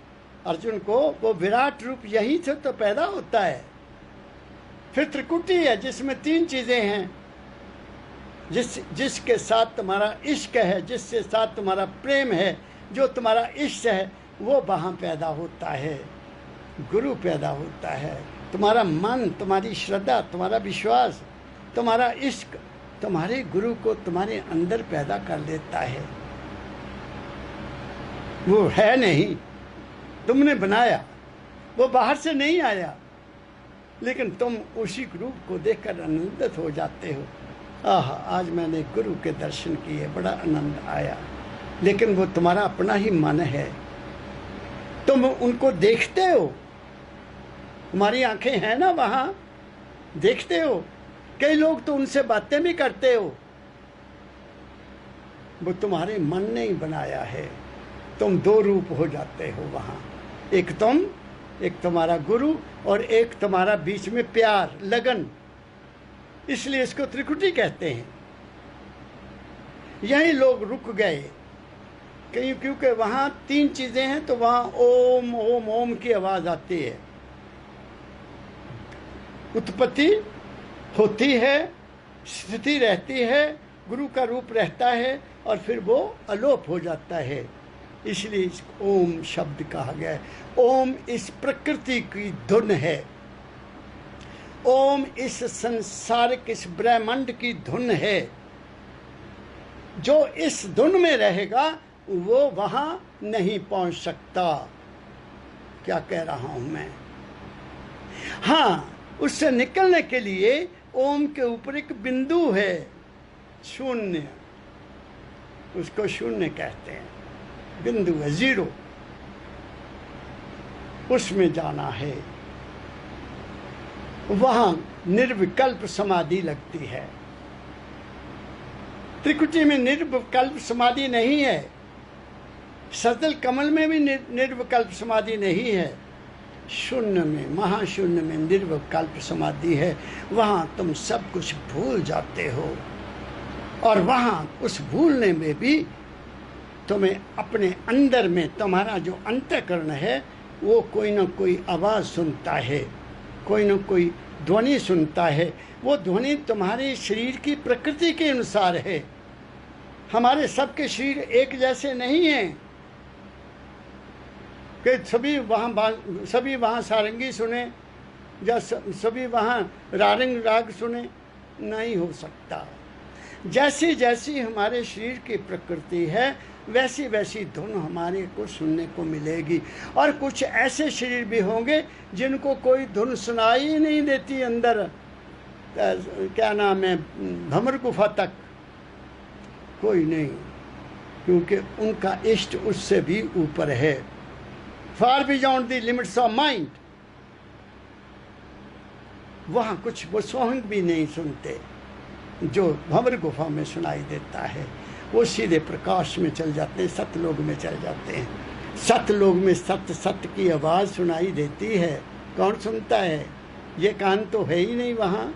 अर्जुन को, वो विराट रूप यहीं से तो पैदा होता है। फिर त्रिकुटी है जिसमें 3 चीज़ें हैं, जिसके साथ तुम्हारा इश्क है, जिसके साथ तुम्हारा प्रेम है, जो तुम्हारा इश्क है, वो वहाँ पैदा होता है। गुरु पैदा होता है। तुम्हारा मन, तुम्हारी श्रद्धा, तुम्हारा विश्वास, तुम्हारा इश्क तुम्हारे गुरु को तुम्हारे अंदर पैदा कर देता है। वो है नहीं, तुमने बनाया, वो बाहर से नहीं आया, लेकिन तुम उसी रूप को देखकर आनंदित हो जाते हो। आह, आज मैंने गुरु के दर्शन किए, बड़ा आनंद आया। लेकिन वो तुम्हारा अपना ही मन है, तुम उनको देखते हो, तुम्हारी आंखें हैं ना, वहाँ देखते हो। कई लोग तो उनसे बातें भी करते हो, वो तुम्हारे मन ने ही बनाया है। तुम 2 रूप हो जाते हो वहाँ, एक तुम, एक तुम्हारा गुरु, और एक तुम्हारा बीच में प्यार, लगन। इसलिए इसको त्रिकुटी कहते हैं। यही लोग रुक गए कहीं, क्योंकि वहाँ 3 चीज़ें हैं, तो वहाँ ओम ओम ओम की आवाज़ आती है। उत्पत्ति होती है, स्थिति रहती है, गुरु का रूप रहता है, और फिर वो अलोप हो जाता है। इसलिए इस ओम शब्द कहा गया है। ओम इस प्रकृति की धुन है, ओम इस संसारिक, इस ब्रह्मांड की धुन है। जो इस धुन में रहेगा वो वहां नहीं पहुंच सकता। क्या कह रहा हूं मैं? हाँ, उससे निकलने के लिए ओम के ऊपर एक बिंदु है, शून्य, उसको शून्य कहते हैं। बिंदु है, 0, उसमें जाना है। वहां निर्विकल्प समाधि लगती है। त्रिकुटी में निर्विकल्प समाधि नहीं है, सजदल कमल में भी निर्विकल्प समाधि नहीं है। शून्य में, महाशून्य में निर्विकल्प समाधि है। वहाँ तुम सब कुछ भूल जाते हो, और वहाँ उस भूलने में भी तुम्हें अपने अंदर में तुम्हारा जो अंतःकरण है, वो कोई ना कोई आवाज़ सुनता है, कोई ना कोई ध्वनि सुनता है। वो ध्वनि तुम्हारे शरीर की प्रकृति के अनुसार है। हमारे सबके शरीर एक जैसे नहीं हैं कि सभी वहाँ सारंगी सुने या सभी वहाँ रारंग राग सुने, नहीं हो सकता। जैसी जैसी हमारे शरीर की प्रकृति है, वैसी वैसी धुन हमारे को सुनने को मिलेगी। और कुछ ऐसे शरीर भी होंगे जिनको कोई धुन सुनाई ही नहीं देती अंदर, क्या नाम है, भंवर गुफा तक कोई नहीं, क्योंकि उनका इष्ट उससे भी ऊपर है, far beyond the limits of mind. वहाँ कुछ वो सोहंग भी नहीं सुनते जो भंवर गुफा में सुनाई देता है। वो सीधे प्रकाश में चल जाते हैं, सतलोक में चल जाते हैं। सतलोक में सत्य की आवाज़ सुनाई देती है। कौन सुनता है? ये कान तो है ही नहीं वहाँ।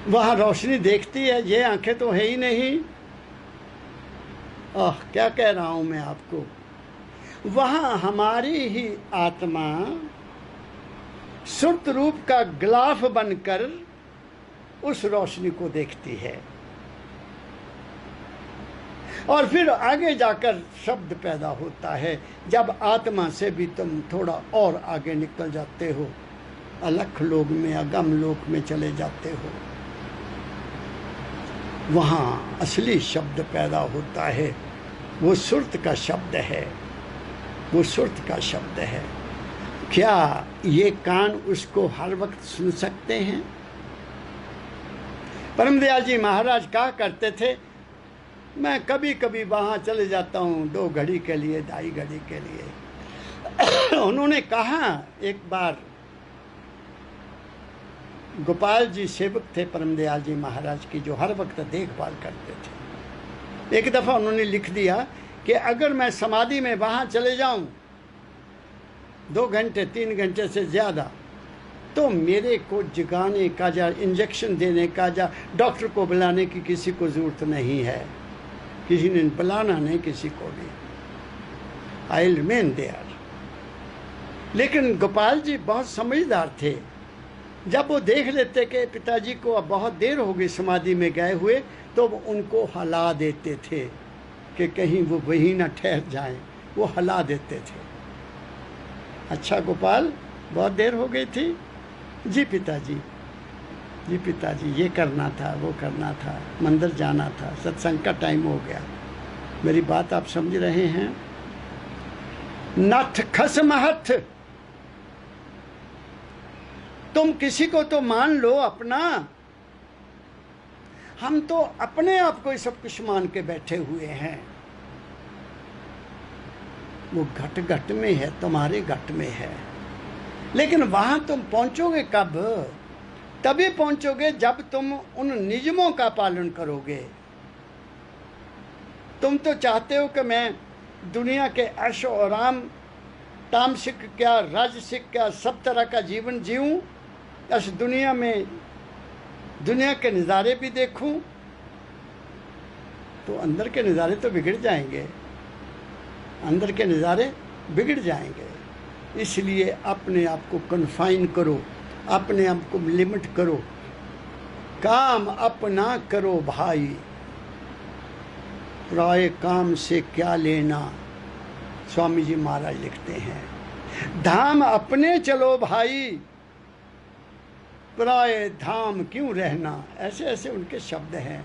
वहाँ रोशनी देखती है, ये आंखें तो है ही नहीं। क्या कह रहा हूँ मैं आपको। वहाँ हमारी ही आत्मा सुर्त रूप का गिलाफ बनकर उस रोशनी को देखती है, और फिर आगे जाकर शब्द पैदा होता है। जब आत्मा से भी तुम थोड़ा और आगे निकल जाते हो, अलख लोक में, अगम लोक में चले जाते हो, वहाँ असली शब्द पैदा होता है। वो सुर्त का शब्द है, वो सुर्त का शब्द है। क्या ये कान उसको हर वक्त सुन सकते हैं? परमदयाल जी महाराज कहा करते थे, मैं कभी कभी वहाँ चले जाता हूँ 2 घड़ी के लिए, 2.5 घड़ी के लिए। उन्होंने कहा एक बार, गोपाल जी सेवक थे परमदयाल जी महाराज की, जो हर वक्त देखभाल करते थे। एक दफ़ा उन्होंने लिख दिया कि अगर मैं समाधि में वहाँ चले जाऊँ 2 घंटे 3 घंटे से ज़्यादा, तो मेरे को जगाने का या इंजेक्शन देने का या डॉक्टर को बुलाने की किसी को ज़रूरत नहीं है। किसी ने बुलाना नहीं किसी को भी। I will remain there. लेकिन गोपाल जी बहुत समझदार थे। जब वो देख लेते कि पिताजी को अब बहुत देर हो गई समाधि में गए हुए, तो वो उनको हिला देते थे कि कहीं वो वहीं ना ठहर जाएं। वो हिला देते थे। अच्छा गोपाल, बहुत देर हो गई थी। जी पिताजी, जी पिताजी, ये करना था, वो करना था, मंदिर जाना था, सत्संग का टाइम हो गया। मेरी बात आप समझ रहे हैं? नथ खस महथ, तुम किसी को तो मान लो अपना। हम तो अपने आप को ही सब कुछ मान के बैठे हुए हैं। वो घट घट में है, तुम्हारे घट में है। लेकिन वहां तुम पहुंचोगे कब? तभी पहुंचोगे जब तुम उन नियमों का पालन करोगे। तुम तो चाहते हो कि मैं दुनिया के ऐशो आराम, तामसिक क्या राजसिक क्या, सब तरह का जीवन जीऊं, इस दुनिया में दुनिया के नज़ारे भी देखूं, तो अंदर के नज़ारे तो बिगड़ जाएंगे। अंदर के नज़ारे बिगड़ जाएंगे। इसलिए अपने आप को कन्फाइन करो, अपने आप को लिमिट करो। काम अपना करो भाई, पराये काम से क्या लेना, स्वामी जी महाराज लिखते हैं। धाम अपने चलो भाई, पराये धाम क्यों रहना। ऐसे ऐसे उनके शब्द हैं,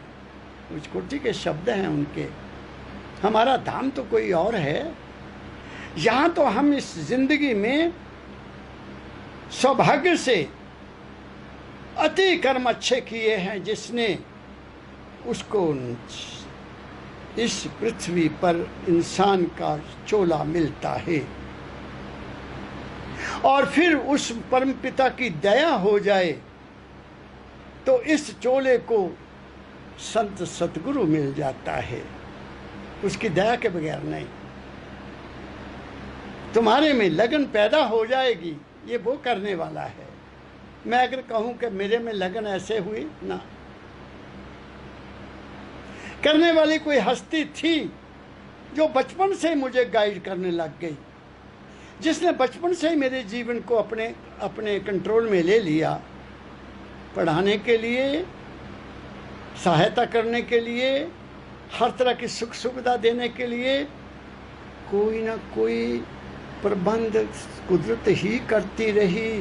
उस कोटि के शब्द हैं उनके। हमारा धाम तो कोई और है। यहाँ तो हम इस जिंदगी में सौभाग्य से अति कर्म अच्छे किए हैं, जिसने उसको इस पृथ्वी पर इंसान का चोला मिलता है। और फिर उस परमपिता की दया हो जाए तो इस चोले को संत सतगुरु मिल जाता है, उसकी दया के बगैर नहीं। तुम्हारे में लगन पैदा हो जाएगी, ये वो करने वाला है। मैं अगर कहूं कि मेरे में लगन ऐसे हुई ना, करने वाली कोई हस्ती थी जो बचपन से मुझे गाइड करने लग गई, जिसने बचपन से ही मेरे जीवन को अपने अपने कंट्रोल में ले लिया, पढ़ाने के लिए, सहायता करने के लिए, हर तरह की सुख सुविधा देने के लिए कोई ना कोई प्रबंध कुदरत ही करती रही।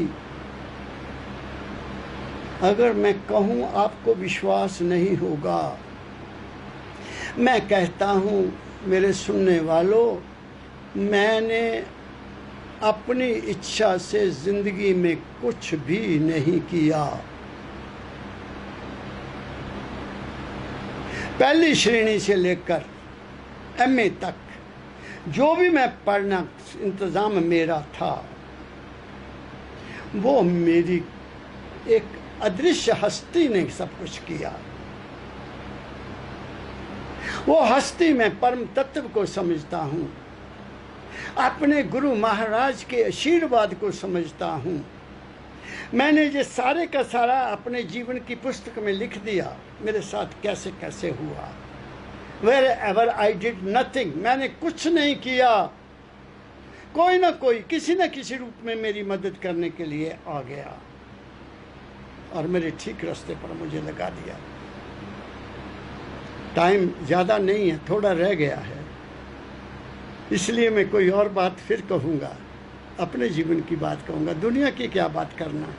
अगर मैं कहूँ आपको विश्वास नहीं होगा। मैं कहता हूँ मेरे सुनने वालों, मैंने अपनी इच्छा से जिंदगी में कुछ भी नहीं किया। पहली श्रेणी से लेकर एमए तक जो भी मैं पढ़ना इंतज़ाम मेरा था, वो मेरी एक अदृश्य हस्ती ने सब कुछ किया। वो हस्ती मैं परम तत्व को समझता हूँ, अपने गुरु महाराज के आशीर्वाद को समझता हूँ। मैंने ये सारे का सारा अपने जीवन की पुस्तक में लिख दिया, मेरे साथ कैसे कैसे हुआ। Wherever I did nothing, मैंने कुछ नहीं किया, कोई ना कोई किसी न किसी रूप में मेरी मदद करने के लिए आ गया और मेरे ठीक रास्ते पर मुझे लगा दिया। टाइम ज़्यादा नहीं है, थोड़ा रह गया है, इसलिए मैं कोई और बात फिर कहूँगा, अपने जीवन की बात कहूँगा। दुनिया की क्या बात करना,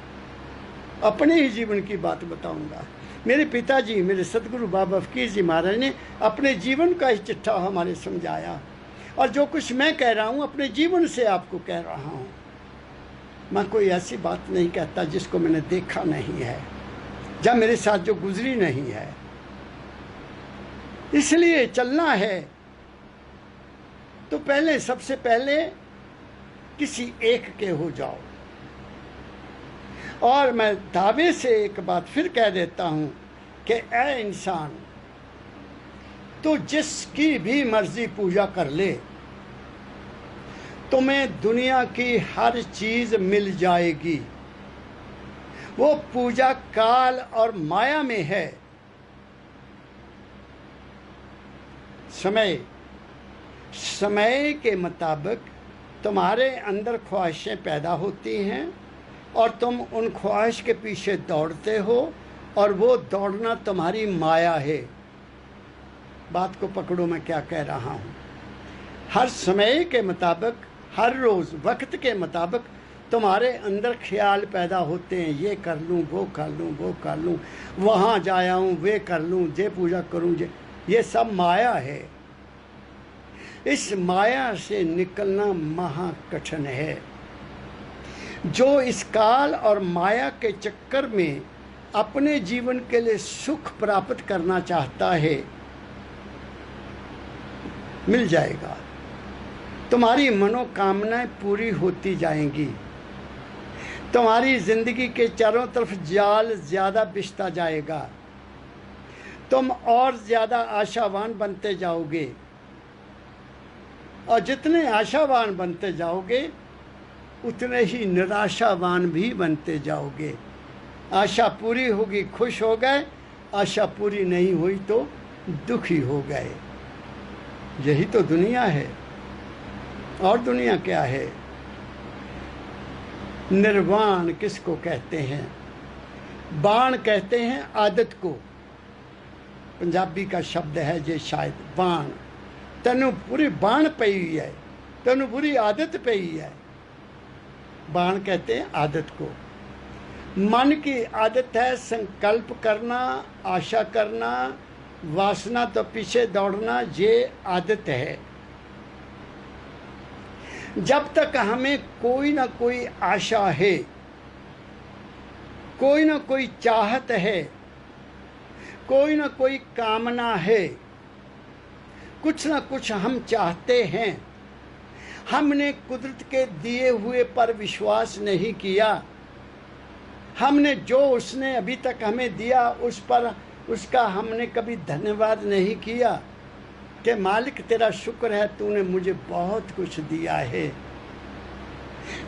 अपने ही जीवन की बात बताऊँगा। मेरे पिताजी, मेरे सतगुरु बाबा फकीर जी महाराज ने अपने जीवन का ही चिट्ठा हमारे समझाया, और जो कुछ मैं कह रहा हूँ अपने जीवन से आपको कह रहा हूँ। मैं कोई ऐसी बात नहीं कहता जिसको मैंने देखा नहीं है, जब मेरे साथ जो गुजरी नहीं है। इसलिए चलना है तो पहले, सबसे पहले किसी एक के हो जाओ। और मैं दावे से एक बात फिर कह देता हूं कि ऐ इंसान, तो जिसकी भी मर्जी पूजा कर ले, तुम्हें दुनिया की हर चीज मिल जाएगी। वो पूजा काल और माया में है। समय के मुताबिक तुम्हारे अंदर ख्वाहिशें पैदा होती हैं और तुम उन ख्वाहिश के पीछे दौड़ते हो, और वो दौड़ना तुम्हारी माया है। बात को पकड़ो मैं क्या कह रहा हूँ। हर समय के मुताबिक, हर रोज़ वक्त के मुताबिक तुम्हारे अंदर ख्याल पैदा होते हैं, ये कर लूँ, वो कर लूँ, वो कर लूँ, वहाँ जाया हूँ, वे कर लूँ, ये पूजा करूँ, ये सब माया है। इस माया से निकलना महा कठिन है। जो इस काल और माया के चक्कर में अपने जीवन के लिए सुख प्राप्त करना चाहता है, मिल जाएगा। तुम्हारी मनोकामनाएं पूरी होती जाएंगी। तुम्हारी जिंदगी के चारों तरफ जाल ज़्यादा बिछता जाएगा। तुम और ज़्यादा आशावान बनते जाओगे, और जितने आशावान बनते जाओगे उतने ही निराशावान भी बनते जाओगे। आशा पूरी होगी खुश हो गए, आशा पूरी नहीं हुई तो दुखी हो गए। यही तो दुनिया है। और दुनिया क्या है? निर्वाण किसको कहते हैं? बाण कहते हैं आदत को। पंजाबी का शब्द है ये शायद, बाण। तेनू पूरी बाण पई है, तेनू बुरी आदत पई है। बाण कहते हैं आदत को। मन की आदत है संकल्प करना, आशा करना, वासना तो पीछे दौड़ना, ये आदत है। जब तक हमें कोई ना कोई आशा है, कोई ना कोई चाहत है, कोई ना कोई कामना है, कुछ ना कुछ हम चाहते हैं, हमने कुदरत के दिए हुए पर विश्वास नहीं किया, हमने जो उसने अभी तक हमें दिया उस पर उसका हमने कभी धन्यवाद नहीं किया कि मालिक तेरा शुक्र है, तूने मुझे बहुत कुछ दिया है।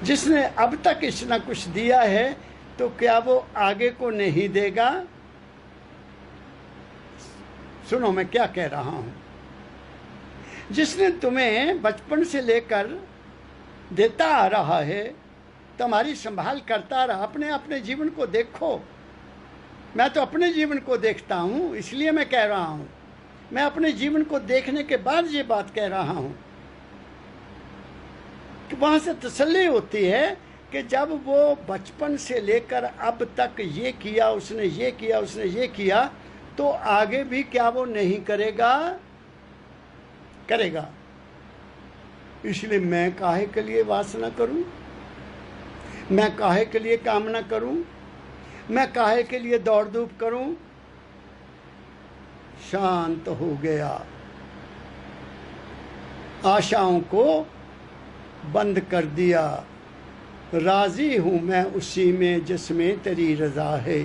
जिसने अब तक इतना कुछ दिया है तो क्या वो आगे को नहीं देगा? सुनो मैं क्या कह रहा हूं। जिसने तुम्हें बचपन से लेकर देता आ रहा है, तुम्हारी संभाल करता रहा। अपने अपने जीवन को देखो। मैं तो अपने जीवन को देखता हूँ, इसलिए मैं कह रहा हूँ। मैं अपने जीवन को देखने के बाद ये बात कह रहा हूँ कि वहाँ से तसल्ली होती है कि जब वो बचपन से लेकर अब तक ये किया उसने, ये किया उसने, ये किया, तो आगे भी क्या वो नहीं करेगा? करेगा। इसलिए मैं काहे के लिए वासना करूं, मैं काहे के लिए कामना करूं, मैं काहे के लिए दौड़ धूप करूं। शांत हो गया, आशाओं को बंद कर दिया। राजी हूं मैं उसी में जिसमें तेरी रजा है।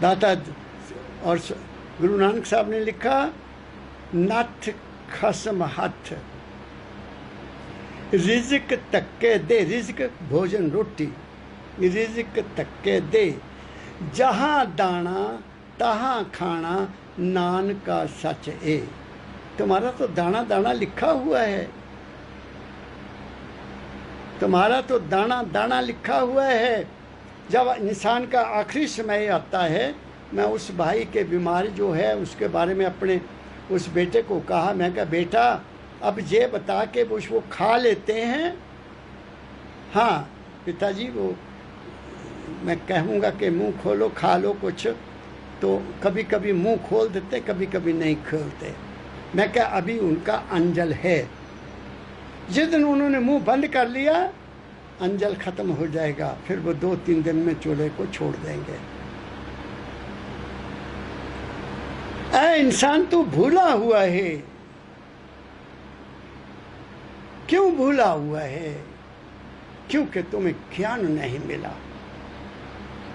दाता और गुरु नानक साहब ने लिखा, नथ खसम हथ रिज़्क तक्के दे, रिज़्क भोजन रोटी, रिज़्क तक्के दे, जहां दाना तहां खाना, नान का सच है। तुम्हारा तो दाना दाना लिखा हुआ है, तुम्हारा तो दाना दाना लिखा हुआ है। जब इंसान का आखिरी समय आता है, मैं उस भाई के बीमारी जो है उसके बारे में अपने उस बेटे को कहा, मैं कहा बेटा अब ये बता के वो खा लेते हैं। हाँ पिताजी, वो मैं कहूँगा कि मुंह खोलो खा लो कुछ, तो कभी कभी मुंह खोल देते, कभी कभी नहीं खोलते। मैं क्या अभी उनका अंजल है, जिस दिन उन्होंने मुंह बंद कर लिया अंजल खत्म हो जाएगा, फिर वो 2-3 दिन में चूल्हे को छोड़ देंगे। ऐ इंसान तू भूला हुआ है। क्यों भूला हुआ है? क्योंकि तुम्हें ज्ञान नहीं मिला।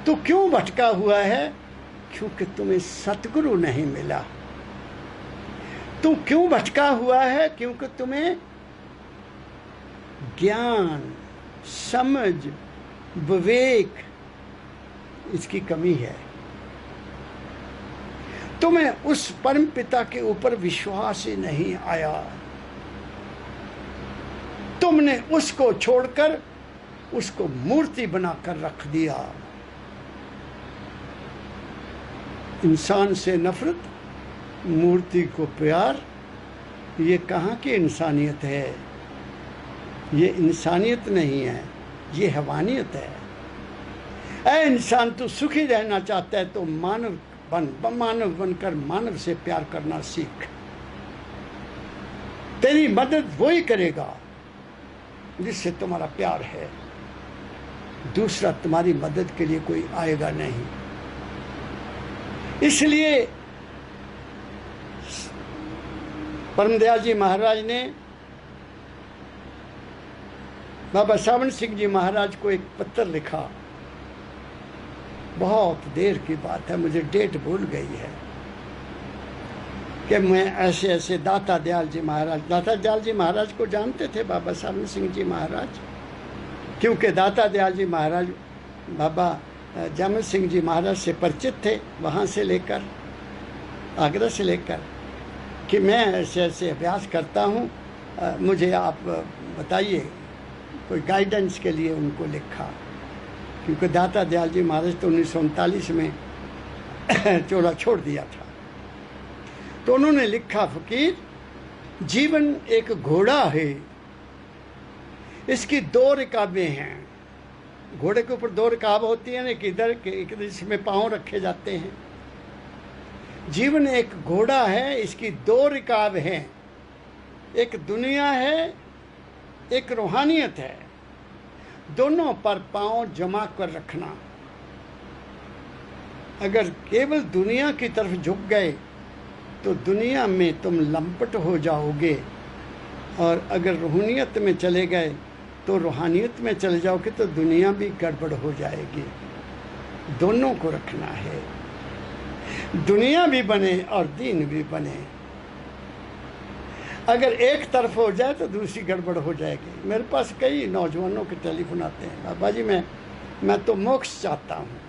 तू क्यों भटका हुआ है? क्योंकि तुम्हें सतगुरु नहीं मिला। तू क्यों भटका हुआ है? क्योंकि तुम्हें ज्ञान, समझ, विवेक इसकी कमी है। तुम्हें उस परम पिता के ऊपर विश्वास ही नहीं आया। तुमने उसको छोड़कर उसको मूर्ति बनाकर रख दिया। इंसान से नफरत, मूर्ति को प्यार, ये कहाँ की इंसानियत है? ये इंसानियत नहीं है, ये हैवानियत है। ऐ इंसान तू सुखी रहना चाहता है तो मानव बन, मानव बनकर मानव से प्यार करना सीख। तेरी मदद वही करेगा जिससे तुम्हारा प्यार है। दूसरा तुम्हारी मदद के लिए कोई आएगा नहीं। इसलिए परमदयाल जी महाराज ने बाबा सावन सिंह जी महाराज को एक पत्र लिखा। बहुत देर की बात है, मुझे डेट भूल गई है, कि मैं ऐसे ऐसे दाता दयाल जी महाराज, दाता दयाल जी महाराज को जानते थे बाबा सावन सिंह जी महाराज, क्योंकि दाता दयाल जी महाराज बाबा जामन सिंह जी महाराज से परिचित थे, वहाँ से लेकर आगरा से लेकर, कि मैं ऐसे ऐसे अभ्यास करता हूँ, मुझे आप बताइए। कोई गाइडेंस के लिए उनको लिखा, क्योंकि दाता दयाल जी महाराज तो 1939 में चोला छोड़ दिया था। तो उन्होंने लिखा, फकीर जीवन एक घोड़ा है, इसकी 2 रिकाबें हैं। घोड़े के ऊपर 2 रिकाब होती है ना, एक इधर इसमें पांव रखे जाते हैं। जीवन एक घोड़ा है, इसकी 2 रिकाब हैं, एक दुनिया है, एक रूहानियत है। दोनों पर पांव जमा कर रखना। अगर केवल दुनिया की तरफ झुक गए तो दुनिया में तुम लंपट हो जाओगे, और अगर रूहानियत में चले गए तो रूहानियत में चले जाओगे तो दुनिया भी गड़बड़ हो जाएगी। दोनों को रखना है, दुनिया भी बने और दीन भी बने। अगर एक तरफ हो जाए तो दूसरी गड़बड़ हो जाएगी। मेरे पास कई नौजवानों के टेलीफोन आते हैं, बाबा जी मैं तो मोक्ष चाहता हूँ।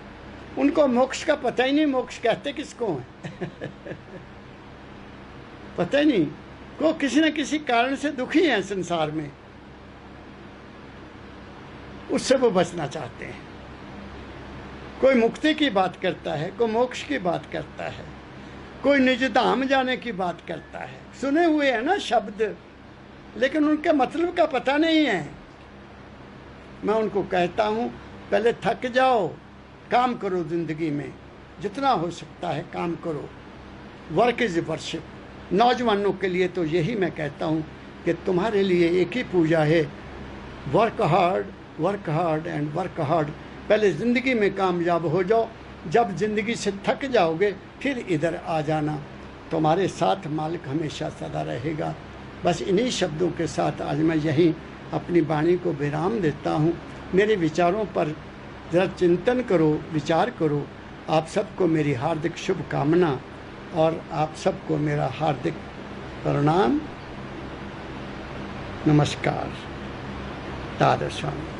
उनको मोक्ष का पता ही नहीं, मोक्ष कहते किसको है पता ही नहीं। को किसी न किसी कारण से दुखी हैं संसार में, उससे वो बचना चाहते हैं। कोई मुक्ति की बात करता है, कोई मोक्ष की बात करता है, कोई निज धाम जाने की बात करता है। सुने हुए हैं ना शब्द, लेकिन उनके मतलब का पता नहीं है। मैं उनको कहता हूँ, पहले थक जाओ, काम करो, जिंदगी में जितना हो सकता है काम करो। Work is worship. नौजवानों के लिए तो यही मैं कहता हूँ कि तुम्हारे लिए एक ही पूजा है, work hard and work hard. पहले ज़िंदगी में कामयाब हो जाओ, जब ज़िंदगी से थक जाओगे फिर इधर आ जाना, तुम्हारे साथ मालिक हमेशा सदा रहेगा। बस इन्हीं शब्दों के साथ आज मैं यहीं अपनी वाणी को विराम देता हूँ। मेरे विचारों पर ज़रा चिंतन करो, विचार करो। आप सबको मेरी हार्दिक शुभकामना और आप सबको मेरा हार्दिक प्रणाम, नमस्कार। राधा स्वामी।